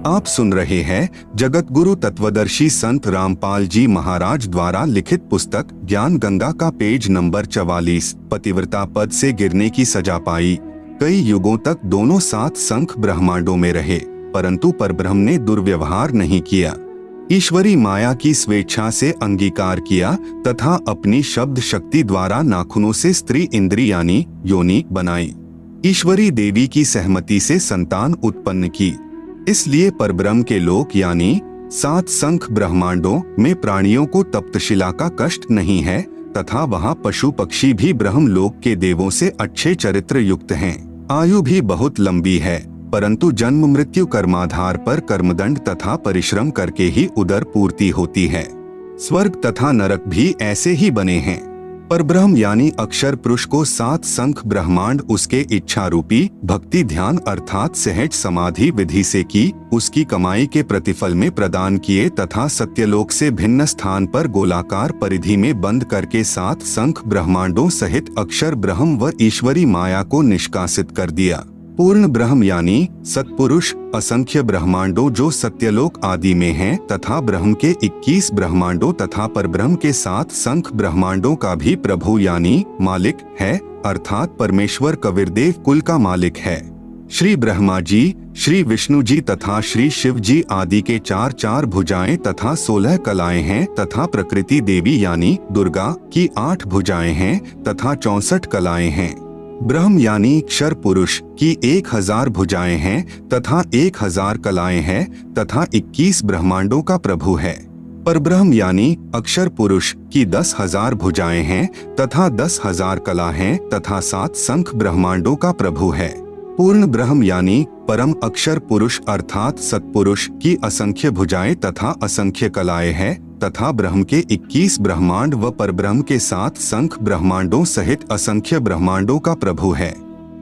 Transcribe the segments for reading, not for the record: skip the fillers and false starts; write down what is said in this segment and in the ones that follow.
आप सुन रहे हैं जगत गुरु तत्वदर्शी संत रामपाल जी महाराज द्वारा लिखित पुस्तक ज्ञान गंगा का पेज नंबर 44। पतिव्रता पद से गिरने की सजा पाई। कई युगों तक दोनों सात संख ब्रह्मांडों में रहे, परंतु परब्रह्म ने दुर्व्यवहार नहीं किया। ईश्वरी माया की स्वेच्छा से अंगीकार किया तथा अपनी शब्द शक्ति द्वारा नाखूनों से स्त्री इंद्री यानी योनि बनाई। ईश्वरी देवी की सहमति से संतान उत्पन्न की। इसलिए परब्रह्म के लोक यानी सात संख ब्रह्मांडों में प्राणियों को तप्तशिला का कष्ट नहीं है तथा वहाँ पशु पक्षी भी ब्रह्म लोक के देवों से अच्छे चरित्र युक्त हैं। आयु भी बहुत लंबी है, परंतु जन्म मृत्यु कर्माधार पर कर्मदंड तथा परिश्रम करके ही उदर पूर्ति होती है। स्वर्ग तथा नरक भी ऐसे ही बने हैं। परब्रह्म यानी अक्षर पुरुष को सात संख ब्रह्मांड उसके इच्छा रूपी भक्ति ध्यान अर्थात सहज समाधि विधि से की उसकी कमाई के प्रतिफल में प्रदान किए तथा सत्यलोक से भिन्न स्थान पर गोलाकार परिधि में बंद करके सात संख ब्रह्मांडों सहित अक्षर ब्रह्म व ईश्वरी माया को निष्कासित कर दिया। पूर्ण ब्रह्म यानी सत्पुरुष असंख्य ब्रह्मांडों जो सत्यलोक आदि में हैं तथा ब्रह्म के 21 ब्रह्मांडों तथा परब्रह्म के सात संख ब्रह्मांडों का भी प्रभु यानी मालिक है, अर्थात परमेश्वर कबीरदेव कुल का मालिक है। श्री ब्रह्मा जी, श्री विष्णु जी तथा श्री शिव जी आदि के चार चार भुजाएं तथा 16 कलाएं हैं तथा प्रकृति देवी यानी दुर्गा की 8 भुजाएं हैं तथा 64 कलाएं हैं। ब्रह्म यानी क्षर पुरुष की 1000 भुजाएं हैं तथा 1000 कलाएं हैं तथा 21 ब्रह्मांडों का प्रभु है। परब्रह्म यानी अक्षर पुरुष की 10,000 भुजाएं हैं तथा 10,000 कला हैं तथा 7 संख ब्रह्मांडों का प्रभु है। पूर्ण ब्रह्म यानी परम अक्षर पुरुष अर्थात सत्पुरुष की असंख्य भुजाएं तथा असंख्य कलाएं हैं तथा ब्रह्म के 21 ब्रह्मांड व परब्रह्म के 7 संख ब्रह्मांडों सहित असंख्य ब्रह्मांडों का प्रभु है।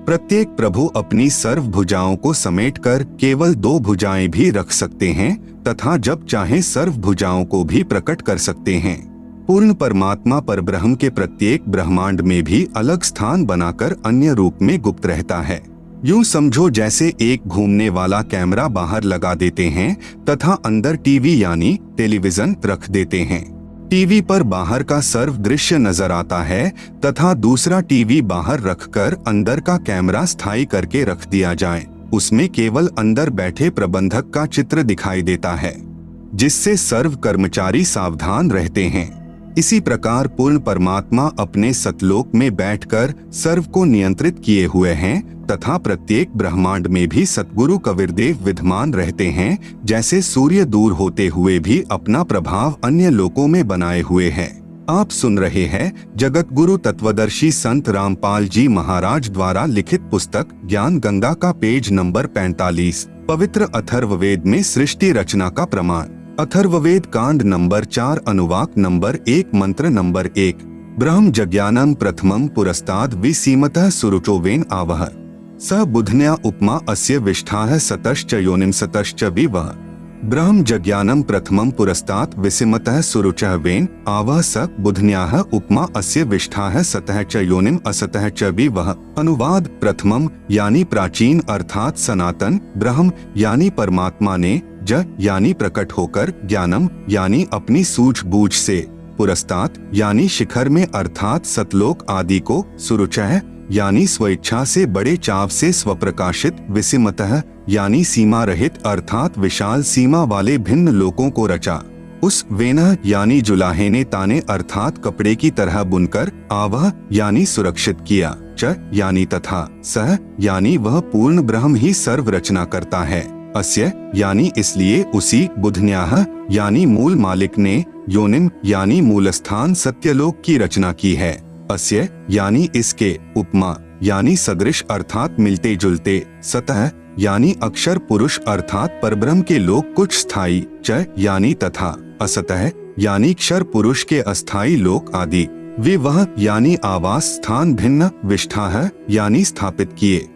प्रत्येक प्रभु अपनी सर्व भुजाओं को समेटकर केवल 2 भुजाएं भी रख सकते हैं तथा जब चाहे सर्व भुजाओं को भी प्रकट कर सकते हैं। पूर्ण परमात्मा परब्रह्म के प्रत्येक ब्रह्मांड में भी अलग स्थान बनाकर अन्य रूप में गुप्त रहता है। यूं समझो जैसे एक घूमने वाला कैमरा बाहर लगा देते हैं तथा अंदर टीवी यानी टेलीविजन रख देते हैं। टीवी पर बाहर का सर्व दृश्य नजर आता है तथा दूसरा टीवी बाहर रखकर अंदर का कैमरा स्थायी करके रख दिया जाए। उसमें केवल अंदर बैठे प्रबंधक का चित्र दिखाई देता है, जिससे सर्व कर्मचारी सावधान रहते हैं। इसी प्रकार पूर्ण परमात्मा अपने सतलोक में बैठकर सर्व को नियंत्रित किए हुए हैं तथा प्रत्येक ब्रह्मांड में भी सतगुरु कबीरदेव विद्यमान रहते हैं, जैसे सूर्य दूर होते हुए भी अपना प्रभाव अन्य लोकों में बनाए हुए है। आप सुन रहे हैं जगत गुरु तत्वदर्शी संत रामपाल जी महाराज द्वारा लिखित पुस्तक ज्ञान गंगा का पेज नंबर 45। पवित्र अथर्ववेद में सृष्टि रचना का प्रमाण। अथर्ववेद कांड नंबर 4 अनुवाक नंबर 1 मंत्र नंबर 1। ब्रह्म जज्ञानं प्रथमं पुरस्ताद् विसीमतः सुरुचोवेन आवह स बुधन्या उपमा अस्य विष्ठाः सतश्च योनिं सतश्च विवह। ब्रह्म जज्ञानं प्रथमं पुरस्तात् विसीमतः सुरुचः वेन आवह स बुधन्याः उपमा अस्य विष्ठाः सतः च योनिं असतः च विवह। अनुवाद। प्रथमम यानी प्राचीन अर्थात सनातन, ब्रह्म यानी परमात्मा ने, ज यानी प्रकट होकर, ज्ञानम यानी अपनी सूझबूझ से, पुरस्तात यानी शिखर में अर्थात सतलोक आदि को, सुरुचः यानी स्वेच्छा से बड़े चाव से स्वप्रकाशित, विसीमतः यानी सीमा रहित अर्थात विशाल सीमा वाले भिन्न लोकों को रचा। उस वेनः यानी जुलाहे ने ताने अर्थात कपड़े की तरह बुनकर, आवह यानी सुरक्षित किया, च यानी तथा, सह यानी वह पूर्ण ब्रह्म ही सर्व रचना करता है, अस्य यानी इसलिए उसी, बुधन्याः यानी मूल मालिक ने, योनिम यानी मूल स्थान सत्यलोक की रचना की है, अस्य यानी इसके, उपमा यानी सदृश अर्थात मिलते जुलते, सतह यानी अक्षर पुरुष अर्थात परब्रह्म के लोक कुछ स्थायी, च यानी तथा, असतः यानी क्षर पुरुष के अस्थायी लोक आदि, विवह यानी आवास स्थान भिन्न, विष्ठाः यानी स्थापित किए।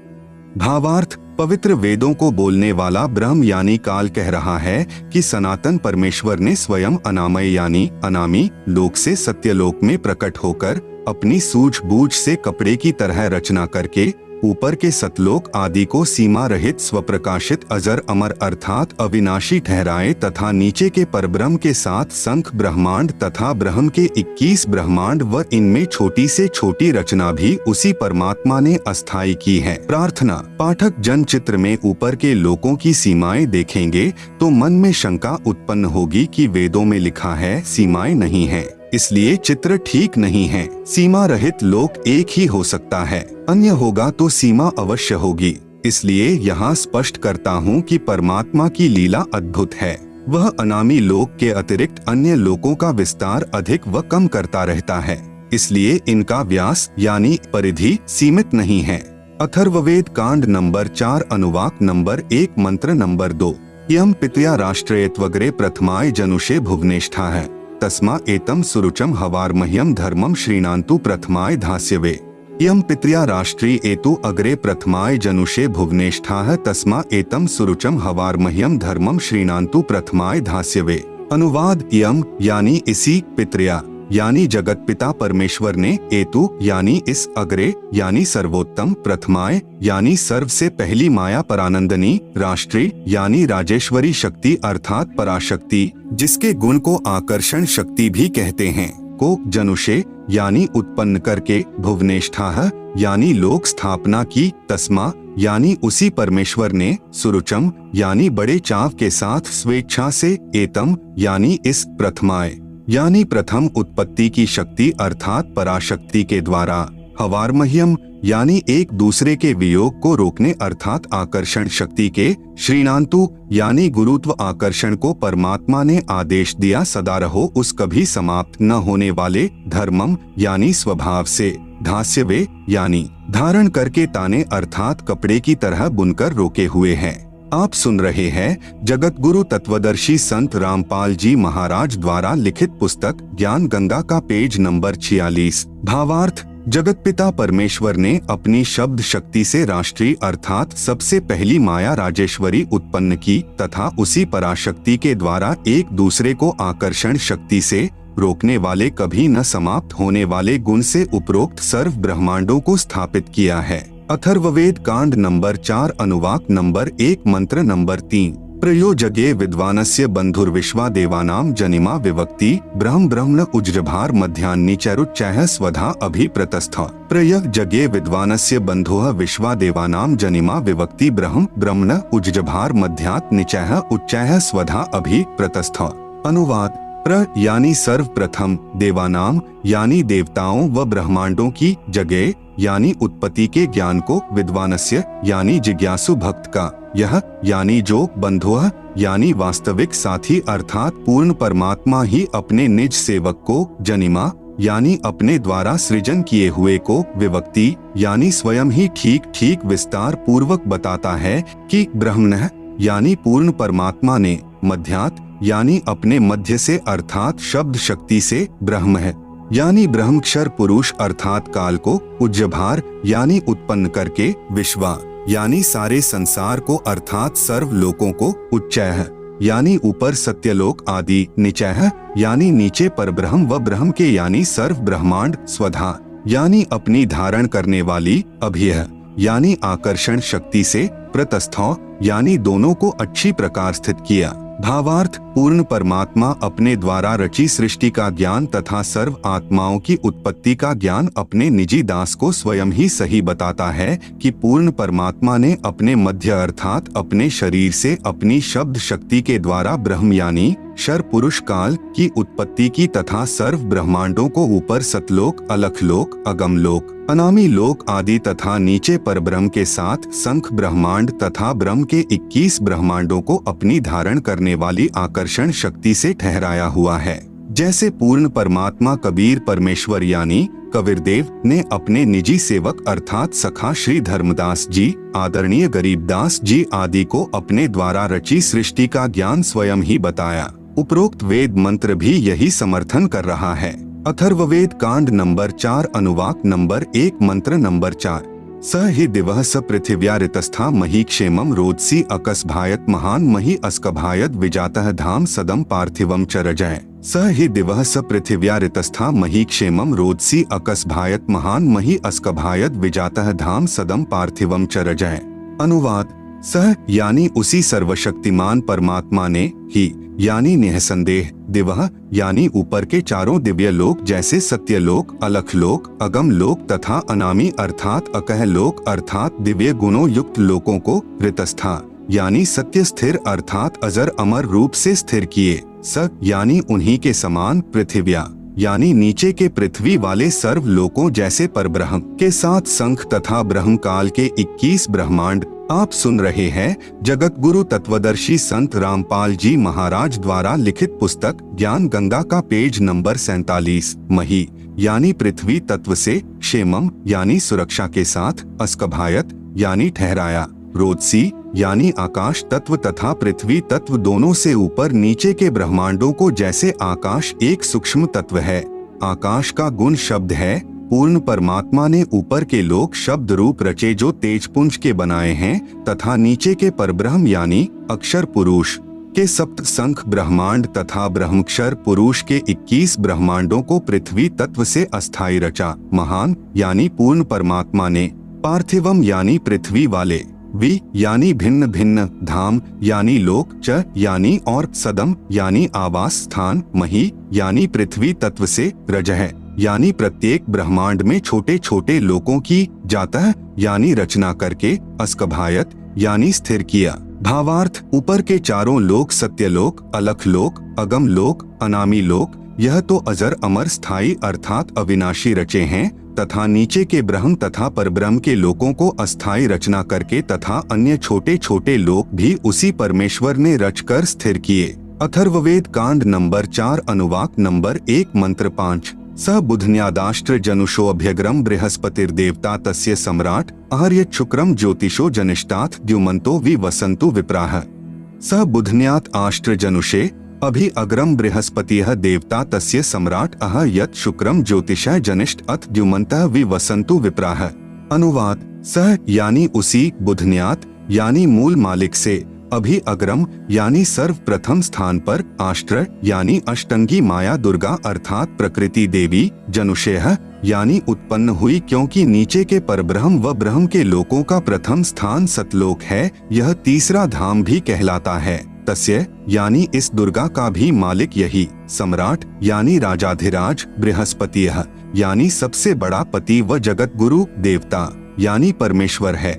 भावार्थ। पवित्र वेदों को बोलने वाला ब्रह्म यानी काल कह रहा है कि सनातन परमेश्वर ने स्वयं अनामय यानी अनामी लोक से सत्यलोक में प्रकट होकर अपनी सूझबूझ से कपड़े की तरह रचना करके ऊपर के सतलोक आदि को सीमा रहित स्वप्रकाशित अजर अमर अर्थात अविनाशी ठहराए तथा नीचे के परब्रह्म के साथ संख ब्रह्मांड तथा ब्रह्म के 21 ब्रह्मांड व इनमें छोटी से छोटी रचना भी उसी परमात्मा ने अस्थायी की है। प्रार्थना। पाठक जन चित्र में ऊपर के लोकों की सीमाएं देखेंगे तो मन में शंका उत्पन्न होगी कि वेदों में लिखा है सीमाएं नहीं है, इसलिए चित्र ठीक नहीं है। सीमा रहित लोक एक ही हो सकता है, अन्य होगा तो सीमा अवश्य होगी। इसलिए यहाँ स्पष्ट करता हूँ कि परमात्मा की लीला अद्भुत है। वह अनामी लोक के अतिरिक्त अन्य लोकों का विस्तार अधिक व कम करता रहता है, इसलिए इनका व्यास यानी परिधि सीमित नहीं है। अथर्ववेद कांड नंबर 4 अनुवाक नंबर 1 मंत्र नंबर 2। यम पितया राष्ट्रयत्वग्रे प्रथमाय जनुषे भुवनेष्ठा है तस्मा एतम सुरुचम हवारमह्यम धर्मम श्रीणान्तु प्रथमाय धास्यवे। यम पितया राष्ट्री एतु अग्रे प्रथमाय जनुषे भुवनेष्ठा तस्मा एतम सुरुचम हवारमह्यम धर्मम श्रीणान्तु प्रथमाय धास्यवे। अनुवाद। यम यानी इसी, पितृया यानी जगत पिता परमेश्वर ने, एतु यानी इस, अग्रे यानी सर्वोत्तम, प्रथमाय यानी सर्व से पहली माया परानंदनी, राष्ट्री यानी राजेश्वरी शक्ति अर्थात पराशक्ति जिसके गुण को आकर्षण शक्ति भी कहते हैं, को जनुषे यानी उत्पन्न करके, भुवनेष्ठा यानी लोक स्थापना की, तस्मा यानी उसी परमेश्वर ने, सुरुचम यानी बड़े चाव के साथ स्वेच्छा से, एतम यानी इस, प्रथमाय यानी प्रथम उत्पत्ति की शक्ति अर्थात पराशक्ति के द्वारा, हवारमह्यम यानी एक दूसरे के वियोग को रोकने अर्थात आकर्षण शक्ति के, श्रीणान्तु यानी गुरुत्व आकर्षण को परमात्मा ने आदेश दिया सदा रहो उस कभी समाप्त न होने वाले, धर्मम यानी स्वभाव से, धास्यवे यानी धारण करके ताने अर्थात कपड़े की तरह बुनकर रोके हुए हैं। आप सुन रहे हैं जगत गुरु तत्वदर्शी संत रामपाल जी महाराज द्वारा लिखित पुस्तक ज्ञान गंगा का पेज नंबर 46। भावार्थ। जगत पिता परमेश्वर ने अपनी शब्द शक्ति से राष्ट्रीय अर्थात सबसे पहली माया राजेश्वरी उत्पन्न की तथा उसी पराशक्ति के द्वारा एक दूसरे को आकर्षण शक्ति से रोकने वाले कभी न समाप्त होने वाले गुण से उपरोक्त सर्व ब्रह्मांडों को स्थापित किया है। अथर्ववेद कांड नंबर 4 अनुवाक नंबर 1 मंत्र नंबर 3। प्रयोजगे विद्वानस्य बंधुर्विश्वा देवानाम जनिमा विवक्ति ब्रह्म ब्रह्मण उज्जभार मध्यान्निचरुच्चैः स्वधा अभिप्रतस्थ। प्रयोजगे विद्वानस्य बंधुः विश्वा देवानाम जनिमा विवक्ति ब्रह्म ब्रह्मण उज्जभार मध्यात् निचैः उच्चैः स्वधा अभिप्रतस्थ। अनुवाद। प्र यानी सर्वप्रथम, देवानाम यानी देवताओं व ब्रह्मांडों की, जगे यानी उत्पत्ति के ज्ञान को, विद्वानस्य यानी जिज्ञासु भक्त का, यह यानी जो, बंधुः यानी वास्तविक साथी अर्थात पूर्ण परमात्मा ही अपने निज सेवक को, जनिमा यानी अपने द्वारा सृजन किए हुए को, विवक्ति यानी स्वयं ही ठीक ठीक विस्तार पूर्वक बताता है कि, ब्रह्मणः यानी पूर्ण परमात्मा ने, मध्यात् यानी अपने मध्य से अर्थात शब्द शक्ति से, ब्रह्म है यानी ब्रह्मक्षर पुरुष अर्थात काल को, उज्जभार यानी उत्पन्न करके, विश्वा यानी सारे संसार को अर्थात सर्व लोकों को, उच्चैः यानी ऊपर सत्यलोक आदि, निचैः यानी नीचे परब्रह्म व ब्रह्म के यानी सर्व ब्रह्मांड, स्वधा यानी अपनी धारण करने वाली, अभियः यानी आकर्षण शक्ति से, प्रतस्थौ यानी दोनों को अच्छी प्रकार स्थित किया। भावार्थ। पूर्ण परमात्मा अपने द्वारा रची सृष्टि का ज्ञान तथा सर्व आत्माओं की उत्पत्ति का ज्ञान अपने निजी दास को स्वयं ही सही बताता है कि पूर्ण परमात्मा ने अपने मध्य अर्थात अपने शरीर से अपनी शब्द शक्ति के द्वारा ब्रह्म यानी शर पुरुष काल की उत्पत्ति की तथा सर्व ब्रह्मांडों को ऊपर सतलोक, अलखलोक, अगमलोक, अनामी लोक आदि तथा नीचे परब्रह्म के साथ संख ब्रह्मांड तथा ब्रह्म के 21 ब्रह्मांडों को अपनी धारण करने वाली आकर्षण शक्ति से ठहराया हुआ है। जैसे पूर्ण परमात्मा कबीर परमेश्वर यानी कबीरदेव ने अपने निजी सेवक अर्थात सखा श्री धर्मदास जी, आदरणीय गरीबदास जी आदि को अपने द्वारा रची सृष्टि का ज्ञान स्वयं ही बताया। उपरोक्त वेद मंत्र भी यही समर्थन कर रहा है। अथर्ववेद कांड नंबर 4 अनुवाक नंबर 1 मंत्र नंबर 4। स हि दिवः स पृथिव्या ऋतस्था मही क्षेमं रोदसी अकस्भायत महान मही अस्कभायत विजातः धाम सदम पार्थिवम च रजय। स हि दिवः स पृथिव्या ऋतस्था मही क्षेमं रोदसी अकस्भायत महान मही अस्कभायत विजातः धाम सदम पार्थिवम च रजय। अनुवाद: सह यानी उसी सर्वशक्तिमान परमात्मा ने, ही यानी निःसंदेह, दिवः यानी ऊपर के चारों दिव्य लोक जैसे सत्यलोक, अलख लोक, अगम लोक तथा अनामी अर्थात अकह लोक अर्थात दिव्य गुणों युक्त लोकों को ऋतस्था यानी सत्य स्थिर अर्थात अजर अमर रूप से स्थिर किए। स यानी उन्हीं के समान, पृथिव्या यानी नीचे के पृथ्वी वाले सर्व लोकों जैसे परब्रह्म के साथ शंख तथा ब्रह्म काल के 21 ब्रह्मांड। आप सुन रहे हैं जगत गुरु तत्वदर्शी संत रामपाल जी महाराज द्वारा लिखित पुस्तक ज्ञान गंगा का पेज नंबर 47। मही यानी पृथ्वी तत्व से, क्षेमम यानी सुरक्षा के साथ, अस्कभायत यानी ठहराया, रोदसी यानी आकाश तत्व तथा पृथ्वी तत्व दोनों से ऊपर नीचे के ब्रह्मांडों को जैसे आकाश एक सूक्ष्म तत्व है। आकाश का गुण शब्द है। पूर्ण परमात्मा ने ऊपर के लोक शब्द रूप रचे जो तेजपुंज के बनाए हैं तथा नीचे के परब्रह्म यानी अक्षर पुरुष के सप्त संख ब्रह्मांड तथा ब्रह्मक्षर पुरुष के 21 ब्रह्मांडों को पृथ्वी तत्व से अस्थायी रचा। महान यानी पूर्ण परमात्मा ने, पार्थिवम यानी पृथ्वी वाले, वि यानी भिन्न भिन्न, धाम यानी लोक, च यानी और, सदम यानी आवास स्थान, मही यानी पृथ्वी तत्व से, रजह यानी प्रत्येक ब्रह्मांड में छोटे छोटे लोकों की जातः यानी रचना करके, अस्कभायत यानी स्थिर किया। भावार्थ: ऊपर के चारों लोक सत्यलोक, अलख लोक, अगम लोक, अनामी लोक, यह तो अजर अमर स्थायी अर्थात अविनाशी रचे हैं तथा नीचे के ब्रह्म तथा परब्रह्म के लोकों को अस्थायी रचना करके तथा अन्य छोटे छोटे लोक भी उसी परमेश्वर ने रचकर स्थिर किए। अथर्ववेद कांड नंबर 4 अनुवाक नंबर 1 मंत्र 5। स बुधन्यादाष्ट्र जनुषो अभ्यग्रम बृहस्पतिर्देवता तस्य सम्राट आहर्य शुक्रम ज्योतिषो जनिष्ठात् द्युमन्तो विवसन्तु विप्राः। स बुधन्यात् आष्ट्र जनुषे अभि अग्रम बृहस्पतिः देवता तस्य सम्राट आहर्यत् शुक्रम ज्योतिषः जनिष्ठ अथ द्युमन्तः विवसन्तु विप्राः। अनुवाद: सह यानी उसी, बुधन्यात यानी मूल मालिक से, अभि अग्रम यानी सर्वप्रथम स्थान पर, आष्ट्र यानी अष्टंगी माया दुर्गा अर्थात प्रकृति देवी, जनुषेह यानी उत्पन्न हुई क्योंकि नीचे के परब्रह्म व ब्रह्म के लोकों का प्रथम स्थान सतलोक है, यह तीसरा धाम भी कहलाता है। तस्य यानी इस दुर्गा का भी मालिक यही, सम्राट यानी राजाधिराज, बृहस्पतिः यानी सबसे बड़ा पति व जगत गुरु देवता यानी परमेश्वर है।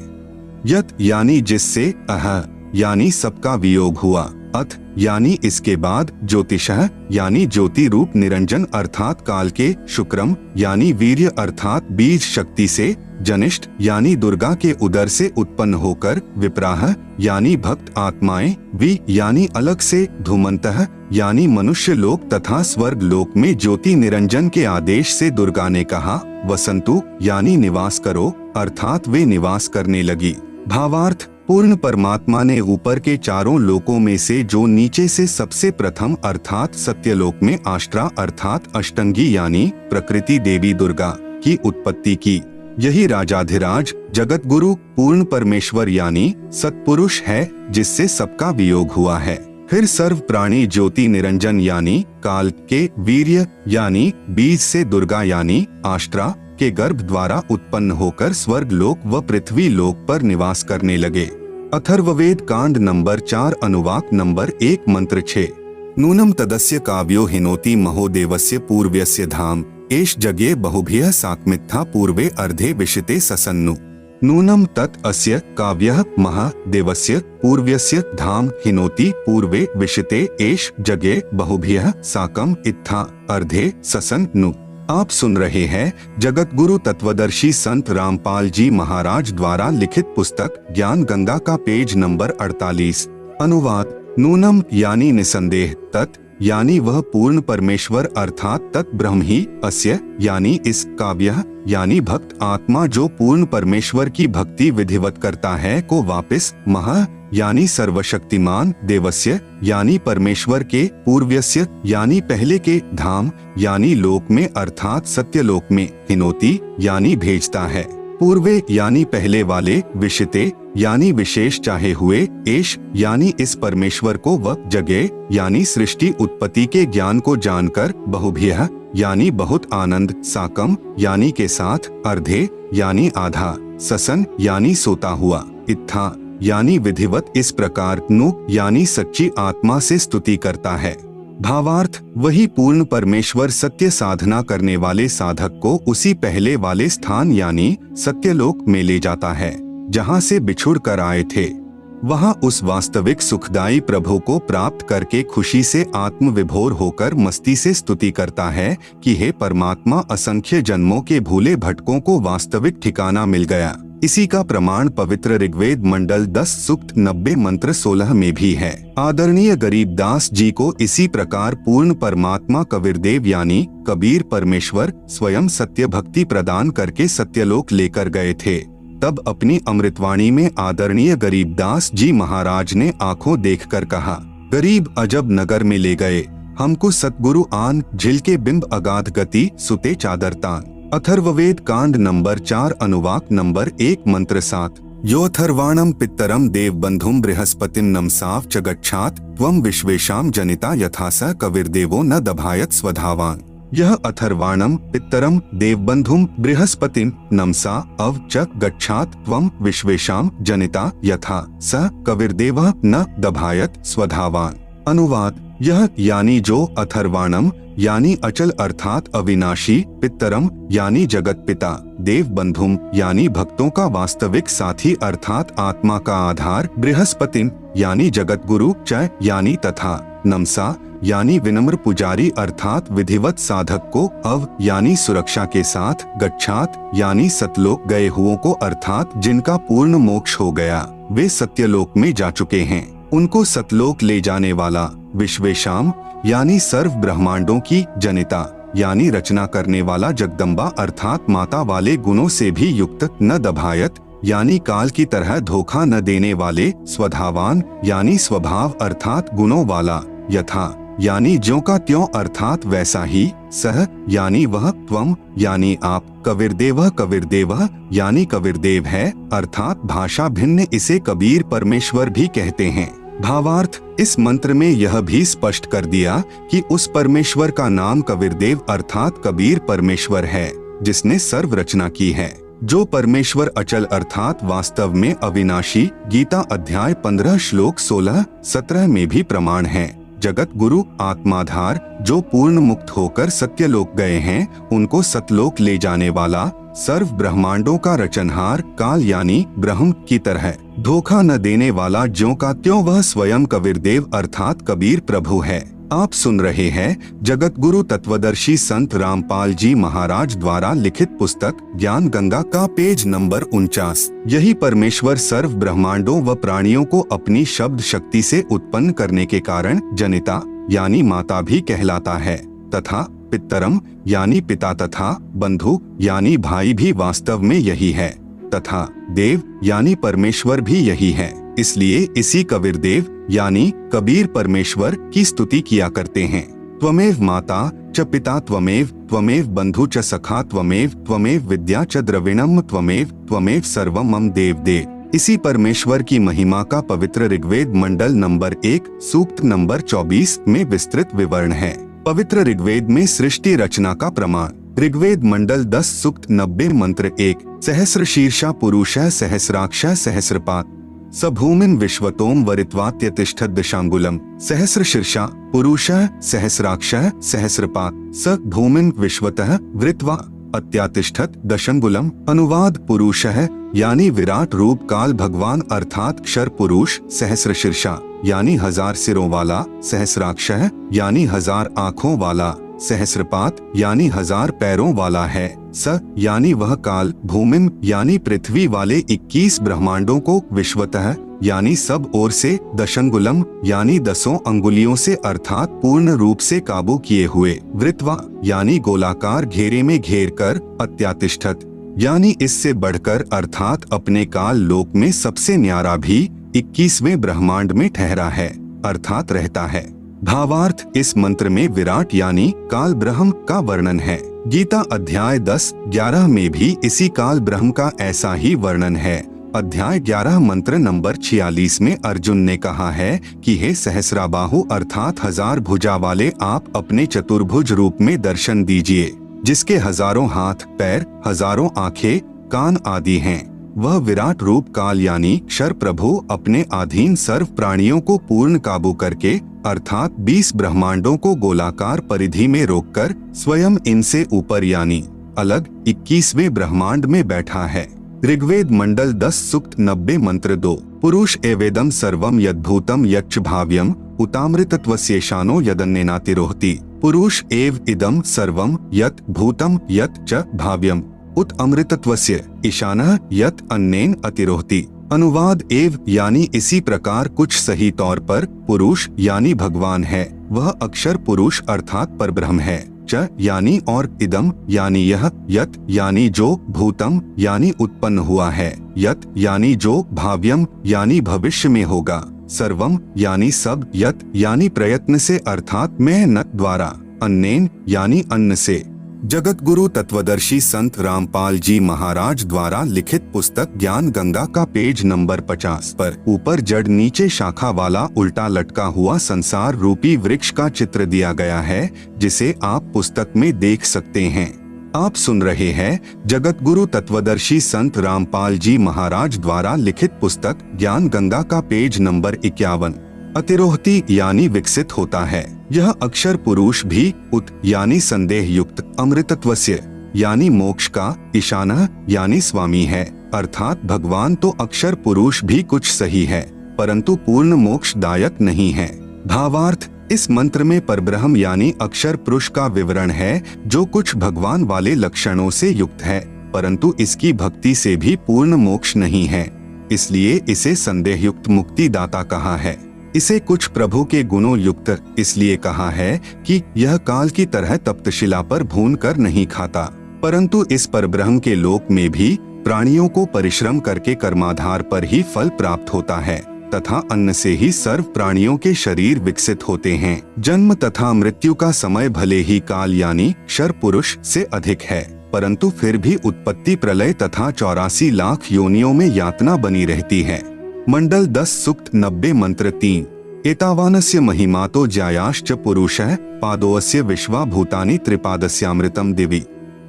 यत यानी जिससे, अह यानी सबका वियोग हुआ, अथ यानी इसके बाद, ज्योतिषः यानी ज्योति रूप निरंजन अर्थात काल के, शुक्रम यानी वीर्य अर्थात बीज शक्ति से, जनिष्ठ यानी दुर्गा के उदर से उत्पन्न होकर, विप्राह यानी भक्त आत्माएं, वि यानी अलग से, धूमंतः यानी मनुष्य लोक तथा स्वर्ग लोक में ज्योति निरंजन के आदेश से दुर्गा ने कहा, वसंतु यानी निवास करो अर्थात वे निवास करने लगी। भावार्थ: पूर्ण परमात्मा ने ऊपर के चारों लोकों में से जो नीचे से सबसे प्रथम अर्थात सत्यलोक में आष्ट्रा अर्थात अष्टंगी यानी प्रकृति देवी दुर्गा की उत्पत्ति की। यही राजाधिराज जगत गुरु पूर्ण परमेश्वर यानी सत्पुरुष है जिससे सबका वियोग हुआ है। फिर सर्व प्राणी ज्योति निरंजन यानी काल के, वीर्य यानी बीज से दुर्गा यानी आष्ट्रा के गर्भ द्वारा उत्पन्न होकर स्वर्ग लोक व पृथ्वी लोक पर निवास करने लगे। अथर्ववेद कांड नंबर 4 अनुवाक नंबर 1 मंत्र 6। नूनम तदस्य काव्यो हिनोति महोदेवस्य पूर्व्यस्य धाम एष जगे बहुभिः साक्मित्था पूर्वे अर्धे विशिते ससन्नु। नूनम तत् अस्य काव्यः महादेवस्य पूर्व्यस्य धाम हिनोति पूर्वे विशिते एष जगे बहुभिः साकम इत्था अर्धे ससन्नु। आप सुन रहे हैं जगत गुरु तत्वदर्शी संत रामपाल जी महाराज द्वारा लिखित पुस्तक ज्ञान गंगा का पेज नंबर 48। अनुवाद: नूनम यानी निसंदेह, तत् यानी वह पूर्ण परमेश्वर अर्थात तत् ब्रह्म ही, अस्य यानी इस, काव्य यानी भक्त आत्मा जो पूर्ण परमेश्वर की भक्ति विधिवत करता है को वापिस, महा यानी सर्वशक्तिमान, देवस्य यानी परमेश्वर के, पूर्व्यस्य यानी पहले के, धाम यानी लोक में अर्थात सत्यलोक में, हिनोति यानी भेजता है। पूर्वे यानी पहले वाले, विशिते यानी विशेष चाहे हुए, एश यानी इस परमेश्वर को व जगह यानी सृष्टि उत्पत्ति के ज्ञान को जानकर, बहुभ्यः यानी बहुत आनंद, साकम यानी के साथ, अर्धे यानी आधा, ससन यानी सोता हुआ, इत्था यानी विधिवत इस प्रकार, नु यानी सच्ची आत्मा से स्तुति करता है। भावार्थ, वही पूर्ण परमेश्वर सत्य साधना करने वाले साधक को उसी पहले वाले स्थान यानी सत्यलोक में ले जाता है जहाँ से बिछुड़ कर आए थे। वहाँ उस वास्तविक सुखदायी प्रभु को प्राप्त करके खुशी से आत्म विभोर होकर मस्ती से स्तुति करता है कि हे परमात्मा, असंख्य जन्मों के भूले भटकों को वास्तविक ठिकाना मिल गया। इसी का प्रमाण पवित्र ऋग्वेद मंडल 10 सूक्त 90 मंत्र 16 में भी है। आदरणीय गरीबदास जी को इसी प्रकार पूर्ण परमात्मा कबीरदेव यानी कबीर परमेश्वर स्वयं सत्य भक्ति प्रदान करके सत्यलोक लेकर गए थे। तब अपनी अमृतवाणी में आदरणीय गरीबदास जी महाराज ने आंखों देखकर कहा, गरीब अजब नगर में ले गए हमको सतगुरु आन, झिल के बिंब अगाध गति, सुते चादरतान। अथर्ववेद कांड नंबर 4 अनुवाक नंबर 1 मंत्र 7। यो अथर्वाणम पित्तरम देव बंधुम बृहस्पतिम नमसाव च गच्छात त्वं विश्वेशाम जनिता यथा स कविर्देवो न दभायत स्वधावान। यह अथर्वाणम पित्तरम देवबंधुम बृहस्पतिम नमसा अव च गच्छात त्वं विश्वेशाम जनिता यथा स कविर्देवः न दभायत स्वधावान। अनुवाद, यह यानी जो अथर्वाणम यानी अचल अर्थात अविनाशी, पित्तरम यानी जगत पिता, देव बंधुम यानी भक्तों का वास्तविक साथी अर्थात आत्मा का आधार, बृहस्पतिम यानी जगत गुरु, च यानी तथा, नमसा यानी विनम्र पुजारी अर्थात विधिवत साधक को, अव यानी सुरक्षा के साथ, गच्छात यानी सतलोक गए हुओं को अर्थात जिनका पूर्ण मोक्ष हो गया, वे सत्यलोक में जा चुके हैं, उनको सतलोक ले जाने वाला, विश्वेशाम यानी सर्व ब्रह्मांडों की, जनिता यानी रचना करने वाला जगदम्बा अर्थात माता वाले गुणों से भी युक्त, न दभायत यानी काल की तरह धोखा न देने वाले, स्वधावान यानी स्वभाव अर्थात गुणों वाला, यथा यानी ज्यों का त्यों अर्थात वैसा ही, सह यानी वह, त्वम यानी आप, कबीरदेवः कबीरदेवः यानी कबीरदेव है अर्थात भाषा भिन्न इसे कबीर परमेश्वर भी कहते हैं। भावार्थ, इस मंत्र में यह भी स्पष्ट कर दिया कि उस परमेश्वर का नाम कबीरदेव अर्थात कबीर परमेश्वर है जिसने सर्व रचना की है। जो परमेश्वर अचल अर्थात वास्तव में अविनाशी, गीता अध्याय 15 श्लोक 16-17 में भी प्रमाण है। जगत गुरु आत्माधार जो पूर्ण मुक्त होकर सत्यलोक गए हैं, उनको सतलोक ले जाने वाला, सर्व ब्रह्मांडों का रचनहार, काल यानी ब्रह्म की तरह धोखा न देने वाला, ज्यों का त्यों वह स्वयं कबीरदेव अर्थात कबीर प्रभु है। आप सुन रहे हैं जगत गुरु तत्वदर्शी संत रामपाल जी महाराज द्वारा लिखित पुस्तक ज्ञान गंगा का पेज नंबर 49। यही परमेश्वर सर्व ब्रह्मांडों व प्राणियों को अपनी शब्द शक्ति से उत्पन्न करने के कारण जनिता यानी माता भी कहलाता है, तथा पित्तरम यानी पिता तथा बंधु यानी भाई भी वास्तव में यही है, तथा देव यानी परमेश्वर भी यही है। इसलिए इसी कबीरदेव यानी कबीर परमेश्वर की स्तुति किया करते हैं। त्वमेव माता च पिता त्वमेव, त्वमेव बंधु च सखा त्वमेव, त्वमेव विद्या च द्रविणम त्वमेव, त्वमेव सर्वम मम देव देव। इसी परमेश्वर की महिमा का पवित्र ऋग्वेद मंडल नंबर 1 सूक्त नंबर 24 में विस्तृत विवरण है। पवित्र ऋग्वेद में सृष्टि रचना का प्रमाण, ऋग्वेद मंडल 10 सूक्त 90 मंत्र 1, सहस्र शीर्षा पुरुषः सहस्राक्ष सहस्रपात स भूमिन विश्वतोम वरित्वात्यतिष्ठत् दशांगुलम। सहस्र शीर्षा पुरुषः सहस्राक्षः सहस्रपात स भूमिन विश्वतः वृत्वा अत्यातिष्ठत् दशंगुलम। अनुवाद, पुरुषः यानी विराट रूप काल भगवान अर्थात क्षर पुरुष, सहस्र शीर्षा यानी 1000 सिरों वाला, सहस्राक्षः यानी 1000 आँखों वाला, सहस्रपात यानी 1000 पैरों वाला है, स यानी वह काल, भूमिम यानी पृथ्वी वाले 21 ब्रह्मांडों को, विश्वतः यानी सब ओर से, दशंगुलम यानी 10 अंगुलियों से अर्थात पूर्ण रूप से काबू किए हुए, वृत्वा यानी गोलाकार घेरे में घेर कर, अत्यातिष्ठत यानी इससे बढ़कर अर्थात अपने काल लोक में सबसे न्यारा भी 21वें ब्रह्मांड में ठहरा है अर्थात रहता है। भावार्थ, इस मंत्र में विराट यानी काल ब्रह्म का वर्णन है। गीता अध्याय 10-11 में भी इसी काल ब्रह्म का ऐसा ही वर्णन है। अध्याय 11 मंत्र नंबर 46 में अर्जुन ने कहा है कि हे सहस्राबाहु अर्थात 1000 भुजा वाले, आप अपने चतुर्भुज रूप में दर्शन दीजिए, जिसके हजारों हाथ पैर, हजारों आंखें, कान आदि हैं। वह विराट रूप काल यानी क्षर प्रभु अपने अधीन सर्व प्राणियों को पूर्ण काबू करके अर्थात 20 ब्रह्मांडों को गोलाकार परिधि में रोककर स्वयं इनसे ऊपर यानी अलग 21वें ब्रह्मांड में बैठा है। ऋग्वेद मंडल 10 सूक्त 90 मंत्र 2। पुरुष एवेदम सर्वम यद्भूतम यच्च भाव्यम उतामृतत्वस्येषानो यदन्नेनातिरोहति। पुरुष एव इदम सर्वम यत् भूतम यत् च भाव्यम उत अमृतत्वस्य ईशानः यत् अन्नेन अतिरोहति। अनुवाद एव यानी इसी प्रकार कुछ सही तौर पर पुरुष यानी भगवान है, वह अक्षर पुरुष अर्थात परब्रह्म है। च यानी और इदम यानी यह, यत यानी जो, भूतम यानी उत्पन्न हुआ है, यत यानी जो, भाव्यम यानी भविष्य में होगा, सर्वम यानी सब, यत यानी प्रयत्न से अर्थात मेहनत द्वारा, अन्नेन यानी अन्न से। जगत गुरु तत्वदर्शी संत रामपाल जी महाराज द्वारा लिखित पुस्तक ज्ञान गंगा का पेज नंबर 50 पर ऊपर जड़ नीचे शाखा वाला उल्टा लटका हुआ संसार रूपी वृक्ष का चित्र दिया गया है, जिसे आप पुस्तक में देख सकते हैं। आप सुन रहे हैं जगत गुरु तत्वदर्शी संत रामपाल जी महाराज द्वारा लिखित पुस्तक ज्ञान गंगा का पेज नंबर 51। अतिरोहति यानी विकसित होता है। यह अक्षर पुरुष भी उत यानी संदेह युक्त, अमृतत्वस्य यानी मोक्ष का, ईशानः यानी स्वामी है, अर्थात भगवान तो अक्षर पुरुष भी कुछ सही है, परंतु पूर्ण मोक्षदायक नहीं है। भावार्थ, इस मंत्र में परब्रह्म यानी अक्षर पुरुष का विवरण है, जो कुछ भगवान वाले लक्षणों से युक्त है, परंतु इसकी भक्ति से भी पूर्ण मोक्ष नहीं है, इसलिए इसे संदेह युक्त मुक्ति दाता कहा है। इसे कुछ प्रभु के गुणों युक्त इसलिए कहा है कि यह काल की तरह तप्तशिला पर भून कर नहीं खाता, परंतु इस परब्रह्म के लोक में भी प्राणियों को परिश्रम करके कर्माधार पर ही फल प्राप्त होता है तथा अन्न से ही सर्व प्राणियों के शरीर विकसित होते हैं। जन्म तथा मृत्यु का समय भले ही काल यानी क्षर पुरुष से अधिक है, परंतु फिर भी उत्पत्ति प्रलय तथा 84 लाख योनियों में यातना बनी रहती है। मंडल 10 सूक्त 90 मंत्र 3। एतावानस्य महिमा तो ज्यायाश्च पुरुषः पादोऽस्य विश्वा भूतानि त्रिपादस्यामृतम दिवि।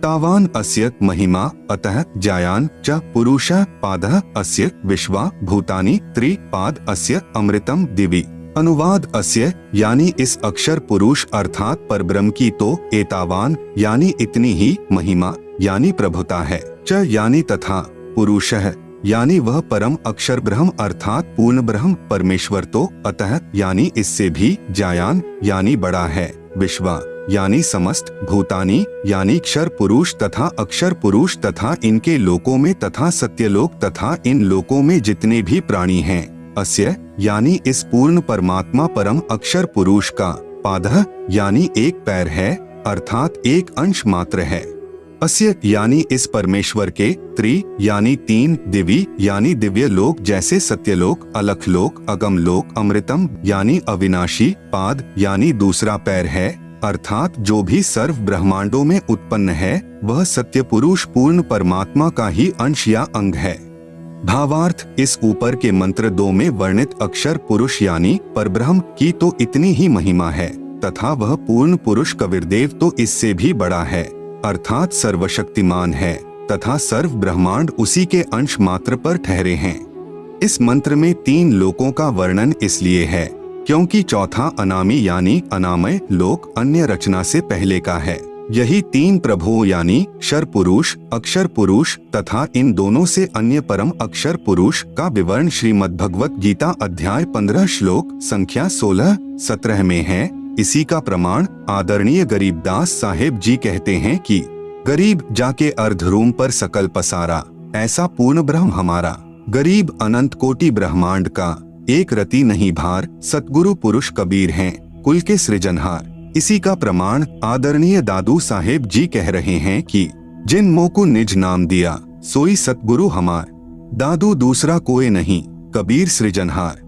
तावान अस्य महिमा अतः ज्यायान च पुरुषः पादः अस्य विश्वा भूतानि त्रिपाद अस्य अमृतम दिवि। अनुवाद अस्य यानी इस अक्षर पुरुष अर्थात परब्रह्म की तो एतावान यानी इतनी ही, महिमा यानी प्रभुता है, च यानी तथा, पुरुषः यानी वह परम अक्षर ब्रह्म अर्थात पूर्ण ब्रह्म परमेश्वर तो अतः यानी इससे भी, ज्यायान यानी बड़ा है, विश्वा यानी समस्त, भूतानी यानी क्षर पुरुष तथा अक्षर पुरुष तथा इनके लोकों में तथा सत्यलोक तथा इन लोकों में जितने भी प्राणी हैं, अस्य यानी इस पूर्ण परमात्मा परम अक्षर पुरुष का, पादः यानी एक पैर है अर्थात एक अंश मात्र है, अस्य यानी इस परमेश्वर के, त्रि यानी 3, दिवि यानी दिव्य लोक जैसे सत्यलोक, अलख लोक, अगम लोक, अमृतम यानी अविनाशी, पाद यानी दूसरा पैर है, अर्थात जो भी सर्व ब्रह्मांडों में उत्पन्न है वह सत्य पुरुष पूर्ण परमात्मा का ही अंश या अंग है। भावार्थ, इस ऊपर के मंत्र 2 में वर्णित अक्षर पुरुष यानी परब्रह्म की तो इतनी ही महिमा है तथा वह पूर्ण पुरुष कबीरदेव तो इससे भी बड़ा है, अर्थात सर्वशक्तिमान है तथा सर्व ब्रह्मांड उसी के अंश मात्र पर ठहरे हैं। इस मंत्र में 3 लोकों का वर्णन इसलिए है क्योंकि चौथा अनामी यानी अनामय लोक अन्य रचना से पहले का है। यही 3 प्रभुओं यानी क्षर पुरुष, अक्षर पुरुष तथा इन दोनों से अन्य परम अक्षर पुरुष का विवरण श्रीमद् भगवत गीता अध्याय 15 श्लोक संख्या 16-17 में है। इसी का प्रमाण आदरणीय गरीबदास साहेब जी कहते हैं कि गरीब जाके अर्ध रूम पर सकल पसारा, ऐसा पूर्ण ब्रह्म हमारा, गरीब अनंत कोटि ब्रह्मांड का, एक रति नहीं भार, सतगुरु पुरुष कबीर हैं कुल के सृजनहार। इसी का प्रमाण आदरणीय दादू साहेब जी कह रहे हैं कि जिन मोह को निज नाम दिया सोई सतगुरु हमार, दादू दूसरा कोई नहीं, कबीर सृजनहार।